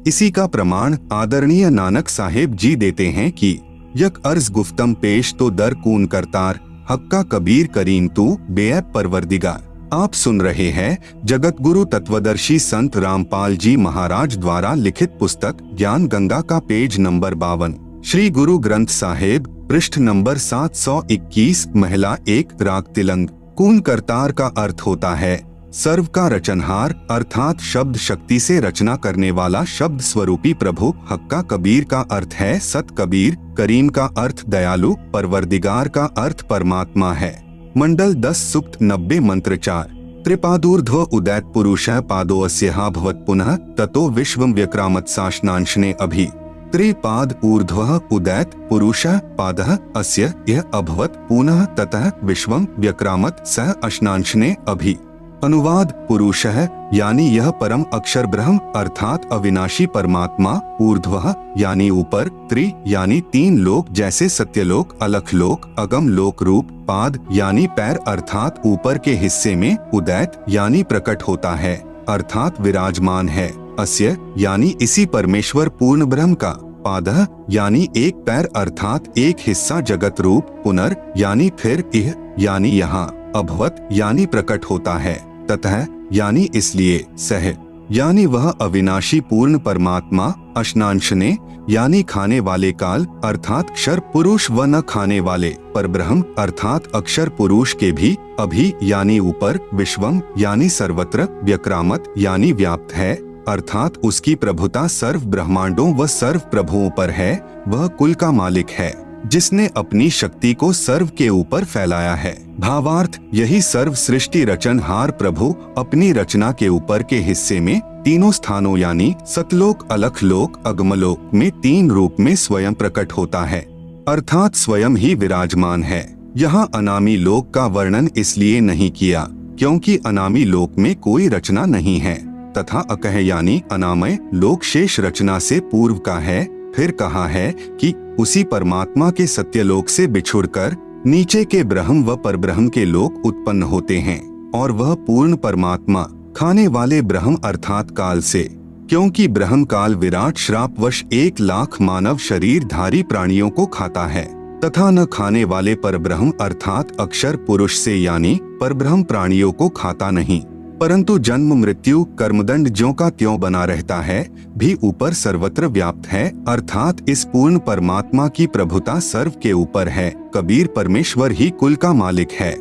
इसी का प्रमाण आदरणीय नानक साहेब जी देते हैं कि यक अर्ज गुफ्तम पेश तो दर कून करतार, हक्का कबीर करीम तू बेअब परवरदिगार। आप सुन रहे हैं जगत गुरु तत्वदर्शी संत रामपाल जी महाराज द्वारा लिखित पुस्तक ज्ञान गंगा का पेज नंबर 52, श्री गुरु ग्रंथ साहिब, पृष्ठ नंबर 721, महिला 1, राग तिलंग। कून करतार का अर्थ होता है सर्व का रचनहार, अर्थात शब्द शक्ति से रचना करने वाला शब्द स्वरूपी प्रभु। हक्का कबीर का अर्थ है सत कबीर, करीम का अर्थ दयालु, परवरदिगार का अर्थ परमात्मा है। मंडल 10 सूक्त 90 मंत्र 4। त्रिपादूर्ध्व उदैत पुरुषः पादोऽस्यः भवत् पुनः ततो विश्वं व्यक्रामत् साश्नांशने अभि। त्रिपाद ऊर्ध्वः उदैत पुरुषः पादः अस्य यह अभवत् पुनः ततः विश्वं व्यक्रामत् सह अश्नांशने अभि। अनुवाद पुरुषः यानी यह परम अक्षर ब्रह्म अर्थात अविनाशी परमात्मा, ऊर्ध्वः यानी ऊपर, त्रि यानी 3 लोक जैसे सत्यलोक, अलख लोक, अगम लोक रूप, पाद यानी पैर अर्थात ऊपर के हिस्से में, उदैत यानी प्रकट होता है अर्थात विराजमान है, अस्य यानी इसी परमेश्वर पूर्ण ब्रह्म का, पादः यानी एक पैर अर्थात एक हिस्सा जगत रूप, पुनर् यानी फिर, इह यानी यहाँ, अभवत यानी प्रकट होता है, ततः यानी इसलिए, सह यानी वह अविनाशी पूर्ण परमात्मा, अश्नांशने यानी खाने वाले काल अर्थात क्षर पुरुष व न खाने वाले, परब्रह्म अर्थात अक्षर पुरुष के भी, अभि यानी ऊपर, विश्वम यानी सर्वत्र, व्यक्रामत यानी व्याप्त है अर्थात उसकी प्रभुता सर्व ब्रह्मांडों व सर्व प्रभुओं पर है। वह कुल का मालिक है जिसने अपनी शक्ति को सर्व के ऊपर फैलाया है। भावार्थ यही सर्व सृष्टि रचनहार प्रभु अपनी रचना के ऊपर के हिस्से में तीनों स्थानों यानी सतलोक, अलख लोक, अगमलोक में 3 रूप में स्वयं प्रकट होता है अर्थात स्वयं ही विराजमान है। यहाँ अनामी लोक का वर्णन इसलिए नहीं किया क्योंकि अनामी लोक में कोई रचना नहीं है, तथा अकह यानी अनामय लोक शेष रचना से पूर्व का है। फिर कहा है कि उसी परमात्मा के सत्यलोक से बिछुड़कर नीचे के ब्रह्म व परब्रह्म के लोक उत्पन्न होते हैं और वह पूर्ण परमात्मा खाने वाले ब्रह्म अर्थात काल से, क्योंकि ब्रह्म काल विराट श्रापवश 1 लाख मानव शरीरधारी प्राणियों को खाता है, तथा न खाने वाले परब्रह्म अर्थात अक्षर पुरुष से यानी परब्रह्म प्राणियों को खाता नहीं, परंतु जन्म मृत्यु कर्मदंड ज्यों का त्यों बना रहता है, भी ऊपर सर्वत्र व्याप्त है अर्थात इस पूर्ण परमात्मा की प्रभुता सर्व के ऊपर है। कबीर परमेश्वर ही कुल का मालिक है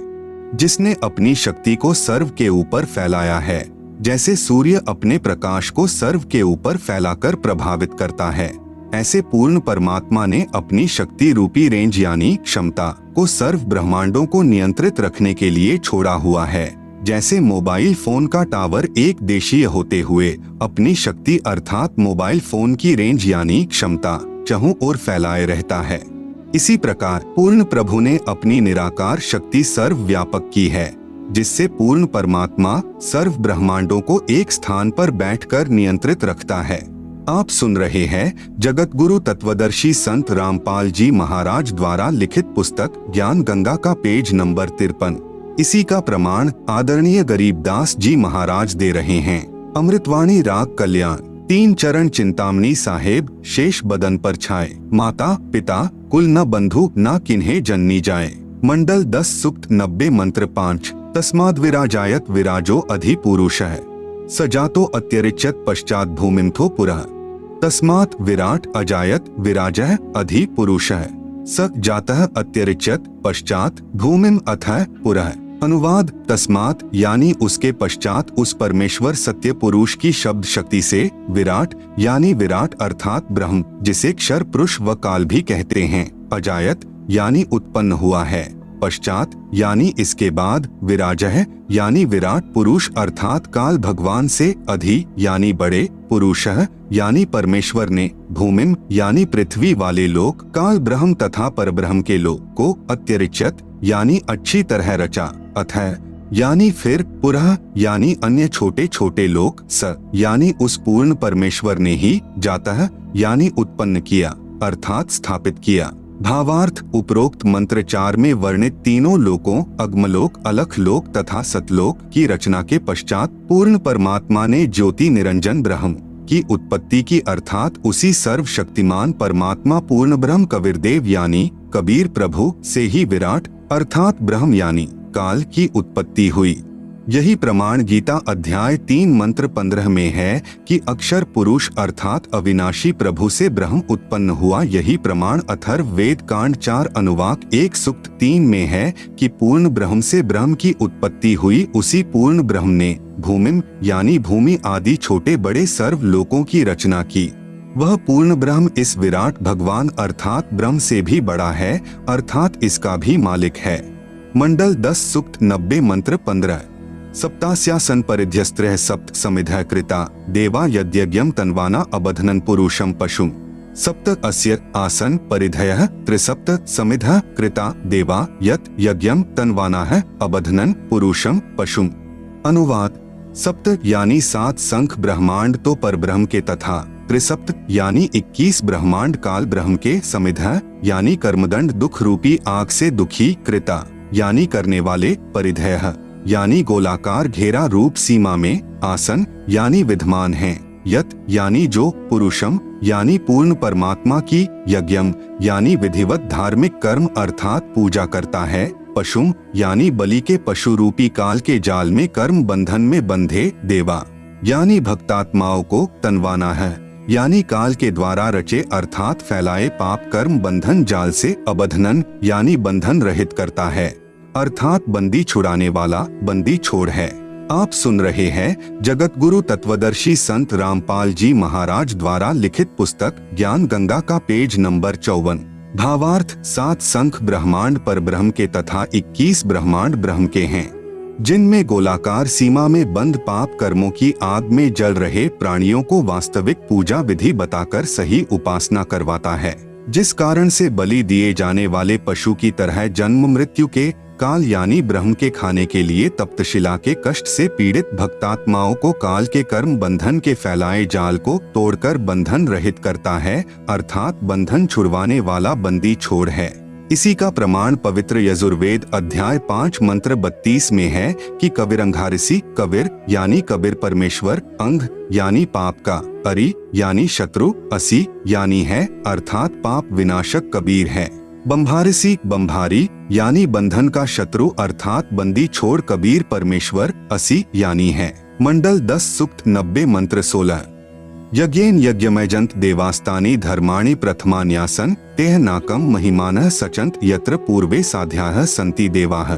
जिसने अपनी शक्ति को सर्व के ऊपर फैलाया है, जैसे सूर्य अपने प्रकाश को सर्व के ऊपर फैलाकर प्रभावित करता है, ऐसे पूर्ण परमात्मा ने अपनी शक्ति रूपी रेंज यानी क्षमता को सर्व ब्रह्मांडों को नियंत्रित रखने के लिए छोड़ा हुआ है। जैसे मोबाइल फोन का टावर एक देशीय होते हुए अपनी शक्ति अर्थात मोबाइल फोन की रेंज यानी क्षमता चहुं ओर फैलाए रहता है, इसी प्रकार पूर्ण प्रभु ने अपनी निराकार शक्ति सर्व व्यापक की है, जिससे पूर्ण परमात्मा सर्व ब्रह्मांडों को एक स्थान पर बैठकर नियंत्रित रखता है। आप सुन रहे हैं जगत गुरु तत्वदर्शी संत रामपाल जी महाराज द्वारा लिखित पुस्तक ज्ञान गंगा का पेज नंबर 53। इसी का प्रमाण आदरणीय गरीबदास जी महाराज दे रहे हैं। अमृतवाणी राग कल्याण। 3 चरण चिंतामणि साहेब। शेष बदन पर छाए, माता पिता कुल न बंधु न किन्हे जननी जाए। मंडल 10 सूक्त 90 मंत्र 5। तस्माद् विराजायत विराजो अधि पुरुषः, सजातो अत्यरिच्यत पश्चात भूमिमथो पुरः। तस्मात् विराट अजायत विराजः अधि पुरुषः, स जातः अत्यरिच्यत पश्चात भूमिम अथः पुरः। अनुवाद तस्मात् यानी उसके पश्चात उस परमेश्वर सत्य पुरुष की शब्द शक्ति से, विराट यानी विराट अर्थात ब्रह्म जिसे क्षर पुरुष व काल भी कहते हैं, अजायत यानी उत्पन्न हुआ है, पश्चात यानी इसके बाद, विराजः यानी विराट पुरुष अर्थात काल भगवान से, अधि यानी बड़े, पुरुषः यानी परमेश्वर ने, भूमिम यानी पृथ्वी वाले लोक, काल ब्रह्म तथा परब्रह्म के लोक को, अत्यरिच्यत यानी अच्छी तरह रचा, अथः यानी फिर, पुरः यानी अन्य छोटे छोटे लोक, स यानी उस पूर्ण परमेश्वर ने ही, जातः यानी उत्पन्न किया अर्थात स्थापित किया। भावार्थ उपरोक्त मंत्र 4 में वर्णित तीनों लोकों अग्मलोक, अलख लोक तथा सतलोक की रचना के पश्चात पूर्ण परमात्मा ने ज्योति निरंजन ब्रह्म की उत्पत्ति की अर्थात उसी सर्वशक्तिमान परमात्मा पूर्ण ब्रह्म कबीरदेव यानी कबीर प्रभु से ही विराट अर्थात ब्रह्म यानी काल की उत्पत्ति हुई। यही प्रमाण गीता अध्याय 3 मंत्र 15 में है कि अक्षर पुरुष अर्थात अविनाशी प्रभु से ब्रह्म उत्पन्न हुआ। यही प्रमाण अथर्व वेद कांड 4 अनुवाक 1 सूक्त 3 में है कि पूर्ण ब्रह्म से ब्रह्म की उत्पत्ति हुई। उसी पूर्ण ब्रह्म ने भूमिम यानी भूमि आदि छोटे बड़े सर्व लोकों की रचना की। वह पूर्ण ब्रह्म इस विराट भगवान अर्थात ब्रह्म से भी बड़ा है, अर्थात इसका भी मालिक है। मंडल 10 सूक्त 90 मंत्र 15। सप्तास्यासन परिध्यस्त्रः सप्त समिधः कृता देवा यद्यज्ञं तन्वाना अबधनन् पुरुषं पशुं। सप्त अस्य आसन परिधयः त्रिसप्त समिधः कृता देवा यत् यज्ञं तन्वानाः अबधनन् पुरुषं पशुं। अनुवाद: सप्त यानी 7 संख ब्रह्मांड तो परब्रह्म के तथा त्रिसप्त यानी 21 ब्रह्मांड काल ब्रह्म के, समिधः यानी कर्मदंड दुख रूपी आग से दुखी, कृता यानी करने वाले, परिधयः यानी गोलाकार घेरा रूप सीमा में, आसन यानी विद्यमान हैं, यत यानी जो, पुरुषम यानी पूर्ण परमात्मा की, यज्ञम यानी विधिवत धार्मिक कर्म अर्थात पूजा करता है, पशुम यानी बलि के पशु रूपी काल के जाल में कर्म बंधन में बंधे, देवा यानी भक्तात्माओं को, तनवाना है यानी काल के द्वारा रचे अर्थात फैलाए पाप कर्म बंधन जाल से, अबधनन यानी बंधन रहित करता है अर्थात बंदी छुड़ाने वाला, बंदी छोड़ है। आप सुन रहे हैं जगत गुरु तत्वदर्शी संत रामपाल जी महाराज द्वारा लिखित पुस्तक ज्ञान गंगा का पेज नंबर 54। भावार्थ: 7 संख ब्रह्मांड पर ब्रह्म के तथा 21 ब्रह्मांड ब्रह्म के हैं, जिनमें गोलाकार सीमा में बंद पाप कर्मों की आग में जल रहे प्राणियों को वास्तविक पूजा विधि बताकर सही उपासना करवाता है, जिस कारण से बलि दिए जाने वाले पशु की तरह जन्म मृत्यु के काल यानी ब्रह्म के खाने के लिए तप्तशिला के कष्ट से पीड़ित भक्तात्माओं को काल के कर्म बंधन के फैलाए जाल को तोड़कर बंधन रहित करता है, अर्थात बंधन छुड़वाने वाला बंदी छोड़ है। इसी का प्रमाण पवित्र यजुर्वेद अध्याय 5 मंत्र 32 में है कि कविरंघारिसी, कविर यानी कबीर परमेश्वर, अंग यानी पाप का, अरि यानी शत्रु, असी यानी है अर्थात पाप विनाशक कबीर है, बंभारिसी बंभारी यानी बंधन का शत्रु अर्थात बंदी छोड़ कबीर परमेश्वर, असी यानी है। मंडल 10 सूक्त 90 मंत्र 16। यज्ञेन यज्ञमयजंत देवास्तानि धर्माणि प्रथमान्यासन तेह नाकम महिमानः सचंत यत्र पूर्वे साध्याः सन्ति देवाः।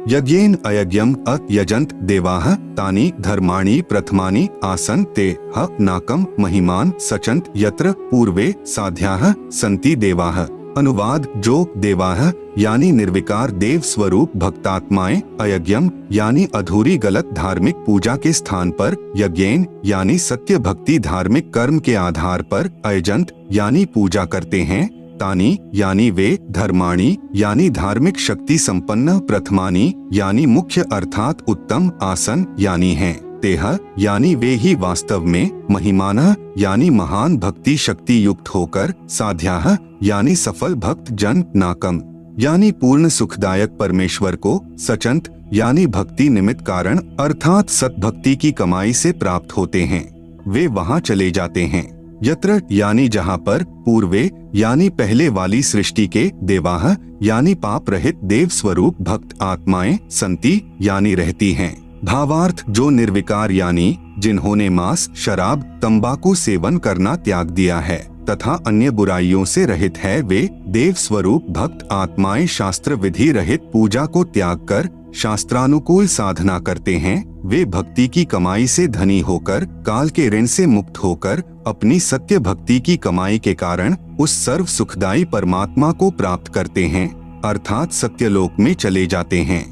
यज्ञेन अयज्ञम अयजंत देवाः तानि धर्माणि प्रथमानि आसन ते ह नाकम महिमान सचंत यत्र पूर्वे साध्याः सन्ति देवाः। अनुवाद: जो देवाः यानी निर्विकार देव स्वरूप भक्तात्माएं, अयज्ञम यानी अधूरी गलत धार्मिक पूजा के स्थान पर, यज्ञेन यानी सत्य भक्ति धार्मिक कर्म के आधार पर, अयजंत यानी पूजा करते हैं, तानी यानी वे, धर्माणी यानी धार्मिक शक्ति संपन्न, प्रथमानी यानी मुख्य अर्थात उत्तम, आसन यानी हैं, तेह यानी वे ही वास्तव में, महिमानः यानी महान भक्ति शक्ति युक्त होकर, साध्याः यानी सफल भक्त जन, नाकम यानी पूर्ण सुखदायक परमेश्वर को, सचंत यानी भक्ति निमित्त कारण अर्थात सतभक्ति की कमाई से प्राप्त होते हैं, वे वहां चले जाते हैं, यत्र यानी जहां पर, पूर्वे यानी पहले वाली सृष्टि के, देवाः यानी पाप रहित देव स्वरूप भक्त आत्माएं, संति यानी रहती हैं। भावार्थ: जो निर्विकार यानी जिन्होंने मांस, शराब, तंबाकू सेवन करना त्याग दिया है तथा अन्य बुराइयों से रहित है, वे देव स्वरूप भक्त आत्माएं शास्त्र विधि रहित पूजा को त्याग कर शास्त्रानुकूल साधना करते हैं, वे भक्ति की कमाई से धनी होकर काल के ऋण से मुक्त होकर अपनी सत्य भक्ति की कमाई के कारण उस सर्व सुखदायी परमात्मा को प्राप्त करते हैं, अर्थात सत्यलोक में चले जाते हैं,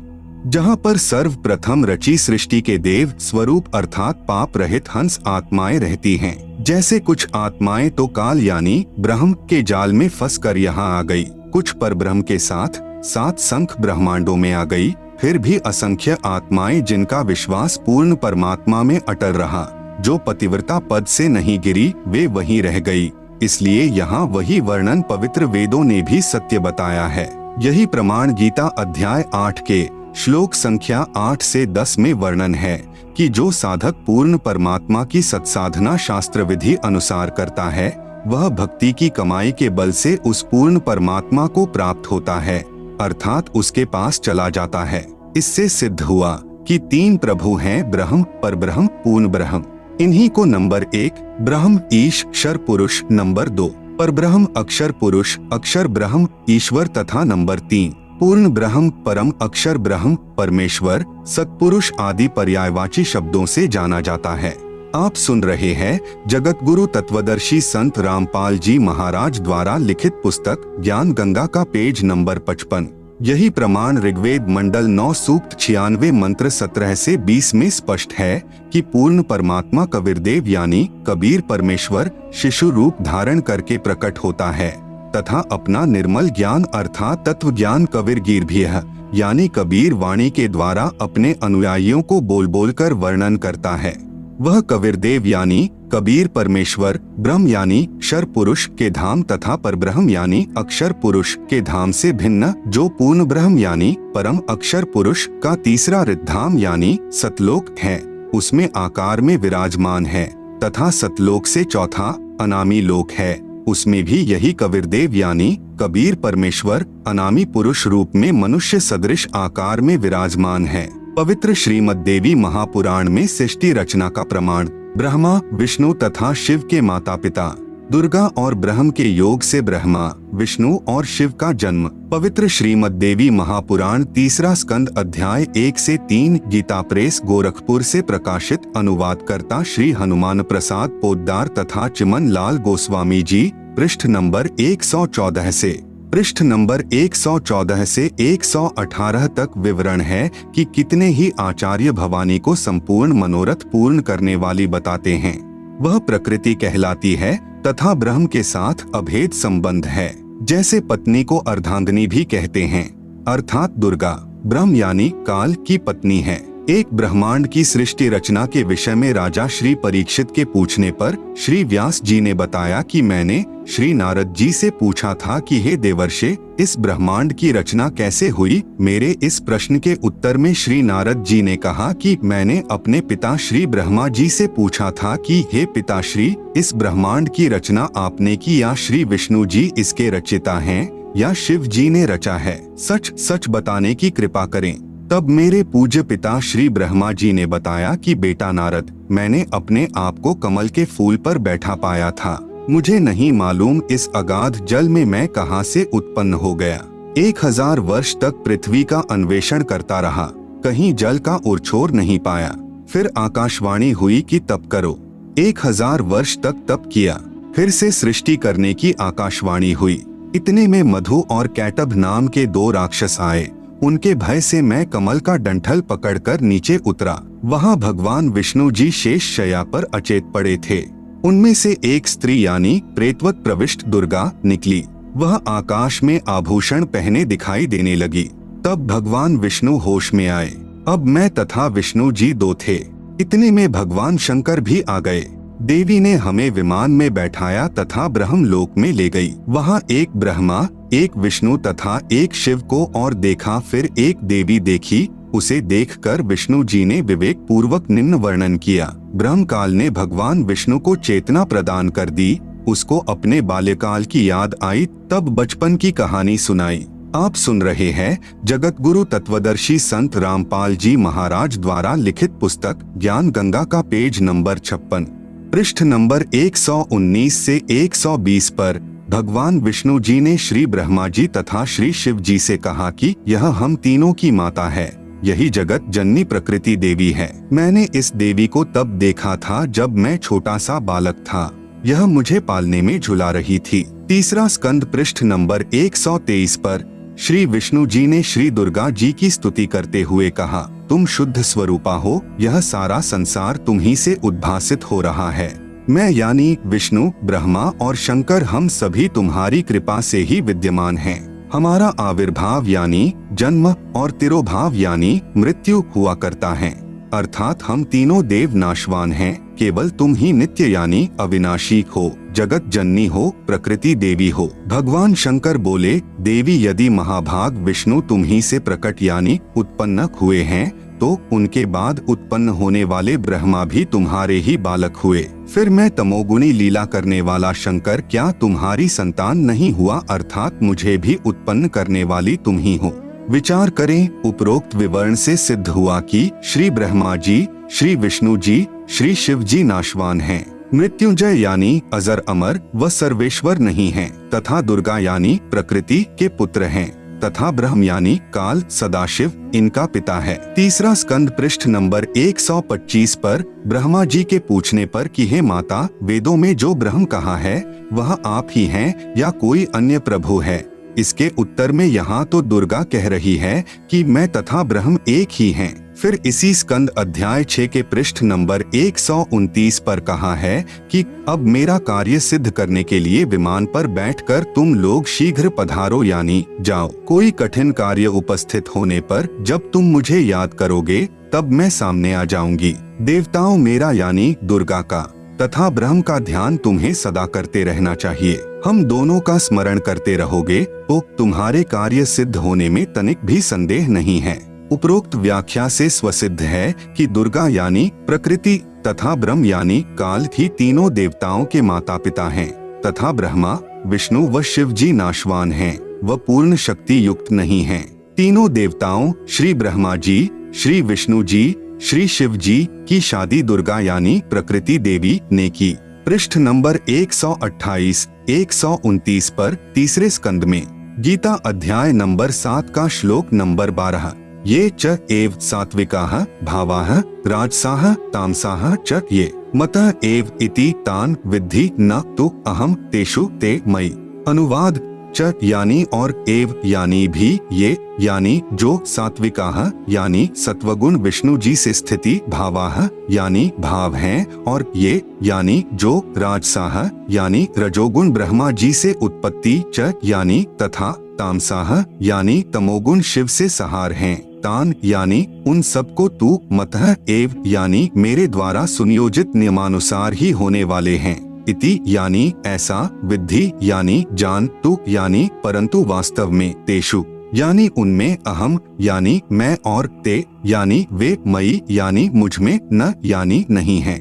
जहां पर सर्वप्रथम रची सृष्टि के देव स्वरूप अर्थात पाप रहित हंस आत्माएं रहती हैं। जैसे कुछ आत्माएं तो काल यानी ब्रह्म के जाल में फंस कर यहाँ आ गई, कुछ परब्रह्म के साथ 7 संख ब्रह्मांडों में आ गई, फिर भी असंख्य आत्माएं जिनका विश्वास पूर्ण परमात्मा में अटल रहा, जो पतिव्रता पद से नहीं गिरी, वे वहीं रह गई। इसलिए यहाँ वही वर्णन पवित्र वेदों ने भी सत्य बताया है। यही प्रमाण गीता अध्याय 8 के श्लोक संख्या 8 से 10 में वर्णन है कि जो साधक पूर्ण परमात्मा की सत्साधना शास्त्र विधि अनुसार करता है, वह भक्ति की कमाई के बल से उस पूर्ण परमात्मा को प्राप्त होता है। अर्थात उसके पास चला जाता है। इससे सिद्ध हुआ कि 3 प्रभु हैं, ब्रह्म, परब्रह्म, पूर्ण ब्रह्म। इन्हीं को नंबर 1 ब्रह्म ईश क्षर पुरुष, नंबर 2 परब्रह्म अक्षर पुरुष अक्षर ब्रह्म ईश्वर तथा नंबर 3 पूर्ण ब्रह्म परम अक्षर ब्रह्म परमेश्वर सत्पुरुष आदि पर्यायवाची शब्दों से जाना जाता है। आप सुन रहे हैं जगत गुरु तत्वदर्शी संत रामपाल जी महाराज द्वारा लिखित पुस्तक ज्ञान गंगा का पेज नंबर 55। यही प्रमाण ऋग्वेद मंडल 9 सूक्त 96 मंत्र 17 से 20 में स्पष्ट है कि पूर्ण परमात्मा कबीरदेव यानी कबीर परमेश्वर शिशु रूप धारण करके प्रकट होता है तथा अपना निर्मल ज्ञान अर्थात तत्व ज्ञान कबीरगीर भी है यानी कबीर वाणी के द्वारा अपने अनुयायियों को बोल बोल कर वर्णन करता है। वह कबीरदेव यानी कबीर परमेश्वर ब्रह्म यानी क्षर पुरुष के धाम तथा परब्रह्म यानी अक्षर पुरुष के धाम से भिन्न जो पूर्ण ब्रह्म यानी परम अक्षर पुरुष का तीसरा रिद्धाम यानी सतलोक है, उसमें आकार में विराजमान है तथा सतलोक से चौथा अनामी लोक है, उसमें भी यही कबीरदेव यानी कबीर परमेश्वर अनामी पुरुष रूप में मनुष्य सदृश आकार में विराजमान है। पवित्र श्रीमद् देवी महापुराण में सृष्टि रचना का प्रमाण ब्रह्मा विष्णु तथा शिव के माता पिता दुर्गा और ब्रह्म के योग से ब्रह्मा विष्णु और शिव का जन्म। पवित्र श्रीमद् देवी महापुराण 3 स्कंद अध्याय 1 से 3 गीता प्रेस गोरखपुर से प्रकाशित। अनुवादकर्ता श्री हनुमान प्रसाद पोद्दार तथा चिमन लाल गोस्वामी जी। पृष्ठ नंबर 114 से पृष्ठ नंबर 114 से 118 तक विवरण है कि कितने ही आचार्य भवानी को संपूर्ण मनोरथ पूर्ण करने वाली बताते हैं। वह प्रकृति कहलाती है तथा ब्रह्म के साथ अभेद संबंध है। जैसे पत्नी को अर्धांगिनी भी कहते हैं अर्थात दुर्गा ब्रह्म यानी काल की पत्नी है। एक ब्रह्मांड की सृष्टि रचना के विषय में राजा श्री परीक्षित के पूछने पर श्री व्यास जी ने बताया कि मैंने श्री नारद जी से पूछा था कि हे देवर्षे इस ब्रह्मांड की रचना कैसे हुई। मेरे इस प्रश्न के उत्तर में श्री नारद जी ने कहा कि मैंने अपने पिता श्री ब्रह्मा जी से पूछा था कि हे पिताश्री इस ब्रह्मांड की रचना आपने की या श्री विष्णु जी इसके रचयिता हैं या शिव जी ने रचा है, सच सच बताने की कृपा करें। तब मेरे पूज्य पिता श्री ब्रह्मा जी ने बताया कि बेटा नारद मैंने अपने आप को कमल के फूल पर बैठा पाया था, मुझे नहीं मालूम इस अगाध जल में मैं कहां से उत्पन्न हो गया। 1000 वर्ष तक पृथ्वी का अन्वेषण करता रहा, कहीं जल का उरछोर नहीं पाया। फिर आकाशवाणी हुई कि तप करो। 1000 वर्ष तक तप किया, फिर से सृष्टि करने की आकाशवाणी हुई। इतने में मधु और कैटभ नाम के 2 राक्षस आए। उनके भय से मैं कमल का डंठल पकड़कर नीचे उतरा। वहां भगवान विष्णु जी शेष शैया पर अचेत पड़े थे। उनमें से एक स्त्री यानी प्रेतवत प्रविष्ट दुर्गा निकली। वह आकाश में आभूषण पहने दिखाई देने लगी। तब भगवान विष्णु होश में आए। अब मैं तथा विष्णु जी 2 थे। इतने में भगवान शंकर भी आ गए। देवी ने हमें विमान में बैठाया तथा ब्रह्मलोक में ले गई। वहाँ एक ब्रह्मा एक विष्णु तथा एक शिव को और देखा। फिर एक देवी देखी। उसे देखकर विष्णु जी ने विवेक पूर्वक निम्न वर्णन किया। ब्रह्मकाल ने भगवान विष्णु को चेतना प्रदान कर दी। उसको अपने बाल्यकाल की याद आई, तब बचपन की कहानी सुनाई। आप सुन रहे हैं जगत गुरु तत्वदर्शी संत रामपाल जी महाराज द्वारा लिखित पुस्तक ज्ञान गंगा का पेज नंबर 56 पृष्ठ नंबर 119 से 120 पर भगवान विष्णु जी ने श्री ब्रह्मा जी तथा श्री शिव जी से कहा कि यह हम तीनों की माता है, यही जगत जननी प्रकृति देवी है। मैंने इस देवी को तब देखा था जब मैं छोटा सा बालक था। यह मुझे पालने में झुला रही थी। 3 स्कंद पृष्ठ नंबर 123 पर श्री विष्णु जी ने श्री दुर्गा जी की स्तुति करते हुए कहा, तुम शुद्ध स्वरूपा हो, यह सारा संसार तुम्ही से उद्भासित हो रहा है। मैं यानी विष्णु ब्रह्मा और शंकर हम सभी तुम्हारी कृपा से ही विद्यमान हैं। हमारा आविर्भाव यानी जन्म और तिरोभाव यानी मृत्यु हुआ करता है, अर्थात हम तीनों देव नाशवान हैं। केवल तुम ही नित्य यानी अविनाशी हो, जगत जननी हो, प्रकृति देवी हो। भगवान शंकर बोले, देवी यदि महाभाग विष्णु तुम ही से प्रकट यानी उत्पन्न हुए हैं तो उनके बाद उत्पन्न होने वाले ब्रह्मा भी तुम्हारे ही बालक हुए। फिर मैं तमोगुणी लीला करने वाला शंकर क्या तुम्हारी संतान नहीं हुआ, अर्थात मुझे भी उत्पन्न करने वाली तुम ही हो। विचार करें, उपरोक्त विवरण से सिद्ध हुआ कि श्री ब्रह्मा जी, श्री विष्णु जी, श्री शिव जी नाशवान हैं, मृत्युंजय यानी अजर अमर व सर्वेश्वर नहीं हैं, तथा दुर्गा यानी प्रकृति के पुत्र हैं, तथा ब्रह्म यानी काल सदाशिव इनका पिता है। तीसरा स्कंद पृष्ठ नंबर 125 पर ब्रह्मा जी के पूछने पर कि हे माता, वेदों में जो ब्रह्म कहा है वह आप ही हैं या कोई अन्य प्रभु है? इसके उत्तर में यहाँ तो दुर्गा कह रही है कि मैं तथा ब्रह्म एक ही हैं। फिर इसी स्कंद अध्याय 6 के पृष्ठ नंबर 129 पर कहा है कि अब मेरा कार्य सिद्ध करने के लिए विमान पर बैठकर तुम लोग शीघ्र पधारो यानी जाओ। कोई कठिन कार्य उपस्थित होने पर जब तुम मुझे याद करोगे तब मैं सामने आ जाऊंगी। देवताओं मेरा यानी दुर्गा का तथा ब्रह्म का ध्यान तुम्हें सदा करते रहना चाहिए। हम दोनों का स्मरण करते रहोगे तो तुम्हारे कार्य सिद्ध होने में तनिक भी संदेह नहीं है। उपरोक्त व्याख्या से स्वसिद्ध है कि दुर्गा यानी प्रकृति तथा ब्रह्म यानी काल ही तीनों देवताओं के माता पिता हैं, तथा ब्रह्मा, विष्णु व शिव जी नाशवान हैं व पूर्ण शक्ति युक्त नहीं हैं। तीनों देवताओं श्री ब्रह्मा जी, श्री विष्णु जी, श्री शिव जी की शादी दुर्गा यानी प्रकृति देवी ने की। पृष्ठ नंबर 128, 129 पर तीसरे स्कंद में गीता अध्याय नंबर 7 का श्लोक नंबर 12, ये च एव सात्विकाः भावाः राजसाः तामसाः च ये मतः एव इति तान विद्धि न तु अहम तेषु ते मयि। अनुवाद, च यानी और एव यानी भी, ये यानी जो, सात्विकाः यानी सत्वगुण विष्णु जी से स्थिति, भावाः यानी भाव हैं, और ये यानी जो, राजसाः यानी रजोगुण ब्रह्मा जी से उत्पत्ति, च यानी तथा, तामसाः यानी तमोगुण शिव से सहार हैं, तान यानी उन सबको तू, मतः एव यानी मेरे द्वारा सुनियोजित नियमानुसार ही होने वाले हैं, इति यानी ऐसा, विद्धि यानी जान, तु यानी परंतु वास्तव में, तेषु यानी उनमें, अहम यानी मैं और ते यानी वे, मई यानी मुझ में, न यानी नहीं है।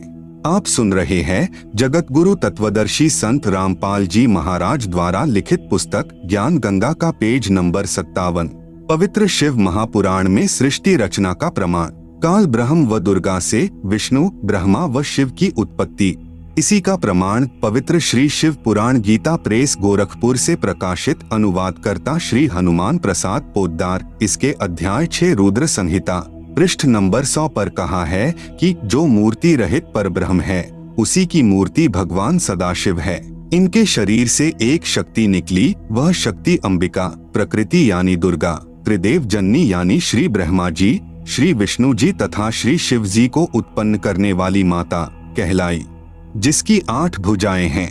आप सुन रहे हैं जगत गुरु तत्वदर्शी संत रामपाल जी महाराज द्वारा लिखित पुस्तक ज्ञान गंगा का पेज नंबर 57। पवित्र शिव महापुराण में सृष्टि रचना का प्रमाण। काल ब्रह्म व दुर्गा से विष्णु, ब्रह्मा व शिव की उत्पत्ति। इसी का प्रमाण पवित्र श्री शिव पुराण गीता प्रेस गोरखपुर से प्रकाशित अनुवादकर्ता श्री हनुमान प्रसाद पोद्दार, इसके अध्याय 6 रुद्र संहिता पृष्ठ नंबर 100 पर कहा है कि जो मूर्ति रहित परब्रह्म है उसी की मूर्ति भगवान सदाशिव है। इनके शरीर से एक शक्ति निकली, वह शक्ति अंबिका, प्रकृति यानी दुर्गा, त्रिदेव जननी यानी श्री ब्रह्मा जी, श्री विष्णु जी तथा श्री शिव जी को उत्पन्न करने वाली माता कहलाई, जिसकी 8 भुजाएं हैं।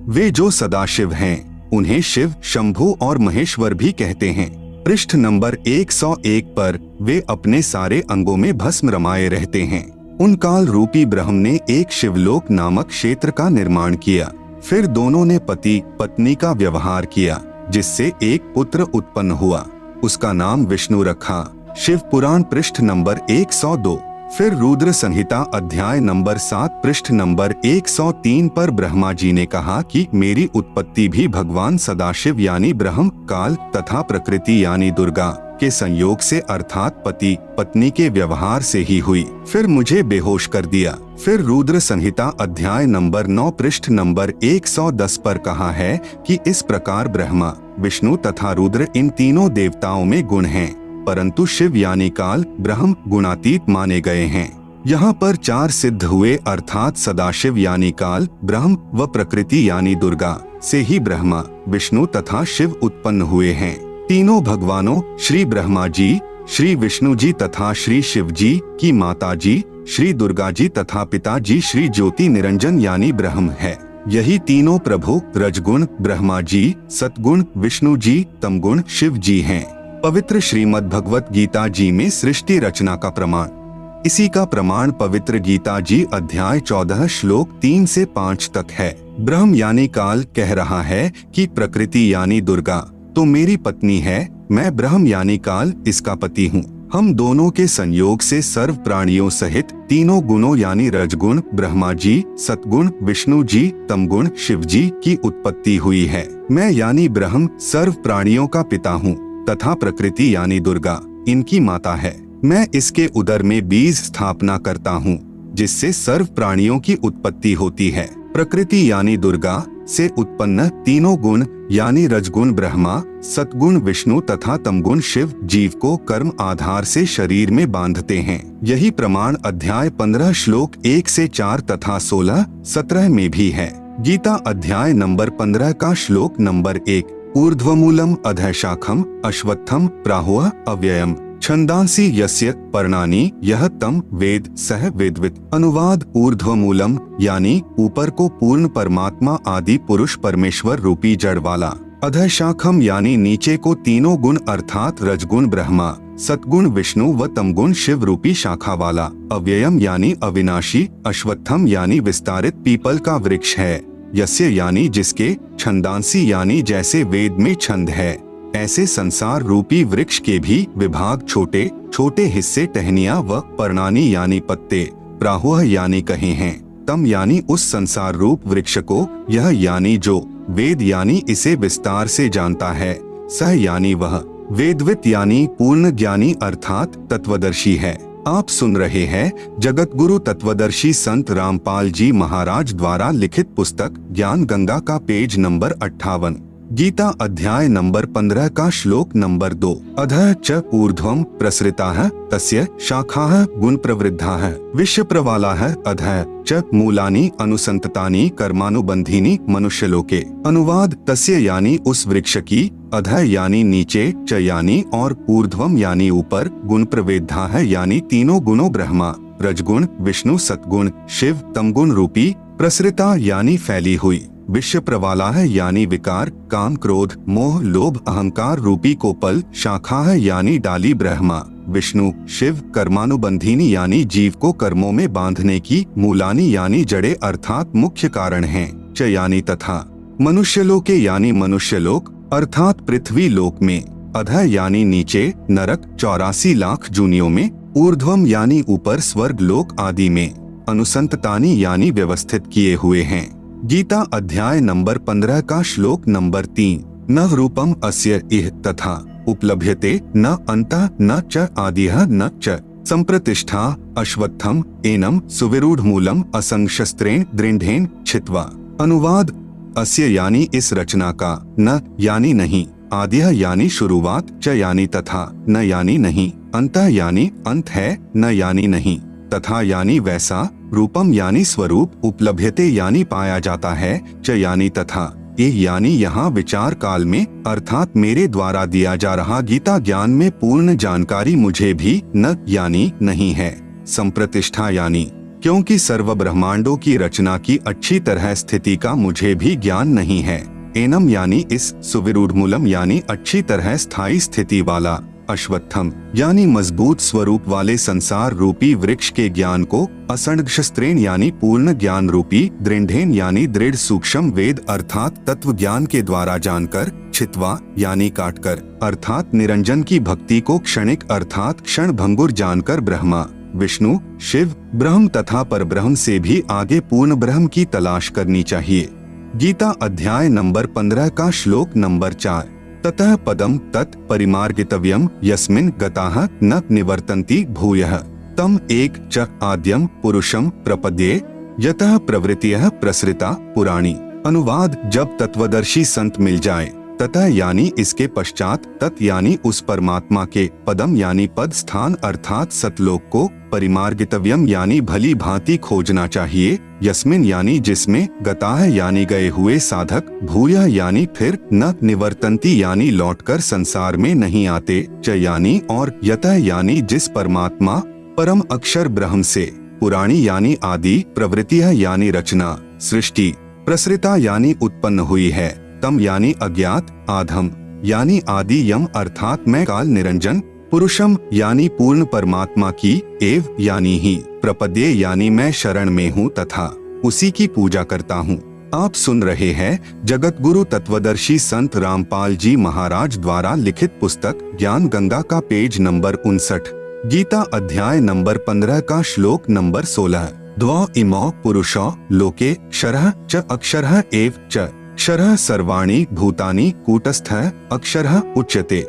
वे जो सदाशिव हैं उन्हें शिव, शंभु और महेश्वर भी कहते हैं। पृष्ठ नंबर 101 पर वे अपने सारे अंगों में भस्म रमाए रहते हैं। उन काल रूपी ब्रह्म ने एक शिवलोक नामक क्षेत्र का निर्माण किया। फिर दोनों ने पति पत्नी का व्यवहार किया, जिससे एक पुत्र उत्पन्न हुआ। उसका नाम विष्णु रखा। शिव पुराण पृष्ठ नंबर 102। फिर रुद्र संहिता अध्याय नंबर 7 पृष्ठ नंबर 103 पर ब्रह्मा जी ने कहा कि मेरी उत्पत्ति भी भगवान सदाशिव यानी ब्रह्म, काल तथा प्रकृति यानी दुर्गा के संयोग से अर्थात पति पत्नी के व्यवहार से ही हुई। फिर मुझे बेहोश कर दिया। फिर रुद्र संहिता अध्याय नंबर 9 पृष्ठ नंबर 110 पर कहा है कि इस प्रकार ब्रह्मा, विष्णु तथा रुद्र इन तीनों देवताओं में गुण हैं, परंतु शिव यानी काल ब्रह्म गुणातीत माने गए हैं। यहाँ पर 4 सिद्ध हुए अर्थात सदाशिव यानी काल ब्रह्म व प्रकृति यानी दुर्गा से ही ब्रह्मा, विष्णु तथा शिव उत्पन्न हुए हैं। तीनों भगवानों श्री ब्रह्मा जी, श्री विष्णु जी तथा श्री शिव जी की माता जी श्री दुर्गा जी तथा पिता जी श्री ज्योति निरंजन यानी ब्रह्म है। यही तीनों प्रभु रजगुण ब्रह्मा जी, सतगुण विष्णु जी, तमगुण शिव जी हैं। पवित्र श्रीमद् भगवत गीता जी में सृष्टि रचना का प्रमाण। इसी का प्रमाण पवित्र गीता जी अध्याय 14 श्लोक 3 से 5 तक है। ब्रह्म यानी काल कह रहा है कि प्रकृति यानी दुर्गा तो मेरी पत्नी है, मैं ब्रह्म यानी काल इसका पति हूँ। हम दोनों के संयोग से सर्व प्राणियों सहित तीनों गुणों यानी रजगुण ब्रह्मा जी, सतगुण विष्णु जी, तमगुण शिव जी की उत्पत्ति हुई है। मैं यानी ब्रह्म सर्व प्राणियों का पिता हूँ तथा प्रकृति यानी दुर्गा इनकी माता है। मैं इसके उदर में बीज स्थापना करता हूँ जिससे सर्व प्राणियों की उत्पत्ति होती है। प्रकृति यानी दुर्गा से उत्पन्न तीनों गुण यानी रजगुण ब्रह्मा, सतगुण विष्णु तथा तमगुण शिव जीव को कर्म आधार से शरीर में बांधते हैं। यही प्रमाण अध्याय 15 श्लोक 1 से 4 तथा 16-17 में भी है। गीता अध्याय नंबर 15 का श्लोक नंबर 1, ऊर्ध्वमूलम अधः शाखम अश्वत्थम प्राहुः अव्ययम छंदांसी यस्य पर्णानि यह तम वेद सह वेदवित। अनुवाद ऊर्ध्वमूलम यानी ऊपर को पूर्ण परमात्मा आदि पुरुष परमेश्वर रूपी जड़ वाला, अधः शाखम यानी नीचे को तीनों गुण अर्थात रजगुण ब्रह्मा, सतगुण विष्णु व तमगुण शिव रूपी शाखा वाला, अव्ययम यानी अविनाशी, अश्वत्थम यानी विस्तारित पीपल का वृक्ष है, यस्य यानी जिसके, छंदांसी यानी जैसे वेद में छंद है ऐसे संसार रूपी वृक्ष के भी विभाग छोटे छोटे हिस्से टहनियां व पर्णानी यानी पत्ते, प्राहुः यानी कहे हैं, तम यानी उस संसार रूप वृक्ष को, यह यानी जो, वेद यानी इसे विस्तार से जानता है, सह यानी वह, वेदवित यानी पूर्ण ज्ञानी अर्थात तत्वदर्शी है। आप सुन रहे हैं जगत गुरु तत्वदर्शी संत रामपाल जी महाराज द्वारा लिखित पुस्तक ज्ञान गंगा का पेज नंबर 58। गीता अध्याय नंबर 15 का श्लोक नंबर 2, अधः च ऊर्ध्वं प्रसृताः तस्य शाखाः गुण प्रवृद्धाः विश्व प्रवालाः अधः च मूलानि अनुसंततानि कर्मानुबंधीनि मनुष्यलोके। अनुवाद तस्य यानी उस वृक्ष की, अधः यानी नीचे, च यानी और ऊर्ध्वम यानी ऊपर, गुण प्रवृद्धाः यानी तीनों गुणों ब्रह्मा, रजगुण विष्णु सतगुण शिव तमगुण रूपी, प्रसृता यानी फैली हुई, विश्व प्रवाला है यानी विकार काम क्रोध मोह लोभ अहंकार रूपी कोपल, शाखा है यानी डाली ब्रह्मा विष्णु शिव, कर्मानुबंधीनी यानी जीव को कर्मों में बांधने की, मूलानी यानी जड़े अर्थात मुख्य कारण हैं, च यानी तथा, मनुष्यलोके यानी मनुष्यलोक अर्थात पृथ्वी लोक में, अधः यानी नीचे नरक 84 लाख जूनियों में, ऊर्ध्वम यानी ऊपर स्वर्ग लोक आदि में, अनुसंततानी यानी व्यवस्थित किए हुए हैं। गीता अध्याय नंबर 15 का श्लोक नंबर 3, न रूपम अस्य इह तथा उपलभ्यते न अंतः न च आदिह न च संप्रतिष्ठा अश्वत्थम एनम सुविरूढ़ मूलम असंशस्त्रेण दृढ़ेन छित्वा। अनुवाद अस्य यानी इस रचना का, न यानी नहीं, आदिह यानी शुरुआत, च यानी तथा, न यानी नहीं, अंतः यानी अंत है, न यानी नहीं, तथा यानी वैसा, रूपम यानी स्वरूप, उपलभ्यते यानी पाया जाता है, च यानी तथा, ये यानी यहाँ विचार काल में अर्थात मेरे द्वारा दिया जा रहा गीता ज्ञान में पूर्ण जानकारी मुझे भी न यानी नहीं है, संप्रतिष्ठा यानी क्योंकि सर्व ब्रह्मांडों की रचना की अच्छी तरह स्थिति का मुझे भी ज्ञान नहीं है, एनम यानी इस, सुविरूढ़ मूलम यानी अच्छी तरह स्थायी स्थिति वाला, अश्वत्थम यानी मजबूत स्वरूप वाले संसार रूपी वृक्ष के ज्ञान को, असंशस्त्रेण यानी पूर्ण ज्ञान रूपी, दृढ़ेन यानी दृढ़ सूक्ष्म वेद अर्थात तत्व ज्ञान के द्वारा जानकर, छित्वा यानी काटकर अर्थात निरंजन की भक्ति को क्षणिक अर्थात क्षण भंगुर जानकर ब्रह्मा विष्णु शिव ब्रह्म तथा परब्रह्म से भी आगे पूर्ण ब्रह्म की तलाश करनी चाहिए। गीता अध्याय नंबर 15 का श्लोक नंबर 4, ततः पदम तत् परिमार्गितव्यम यस्मिन् गताः न निवर्तन्ति भूयः तम एक च आद्यम पुरुषम प्रपद्ये यतः प्रवृत्तियः प्रसृता पुराणी। अनुवाद जब तत्वदर्शी संत मिल जाए, ततः यानी इसके पश्चात, तत् यानी उस परमात्मा के, पदम यानी पद स्थान अर्थात सतलोक को, परिमार्गितव्यम यानी भली भांति खोजना चाहिए, यस्मिन यानी जिसमें, गताः यानी गए हुए साधक, भूयः यानी फिर, न निवर्तन्ति यानी लौटकर संसार में नहीं आते, च यानी और, यतः यानी जिस परमात्मा परम अक्षर ब्रह्म से, पुराणी यानी आदि, प्रवृत्तियः यानी रचना सृष्टि, प्रसृता यानी उत्पन्न हुई है, तम यानी अज्ञात, आधम यानी आदि यम अर्थात मैं काल निरंजन, पुरुषम यानी पूर्ण परमात्मा की, एव यानी ही, प्रपद्ये यानी मैं शरण में हूँ तथा उसी की पूजा करता हूँ, आप सुन रहे हैं जगत गुरु तत्वदर्शी संत रामपाल जी महाराज द्वारा लिखित पुस्तक ज्ञान गंगा का पेज नंबर 59, गीता अध्याय नंबर 15 का श्लोक नंबर 16। द्वौ इमौ पुरुषौ लोके क्षरः च अक्षरः एव च क्षरः सर्वाणि भूतानि कूटस्थः अक्षरः उच्यते।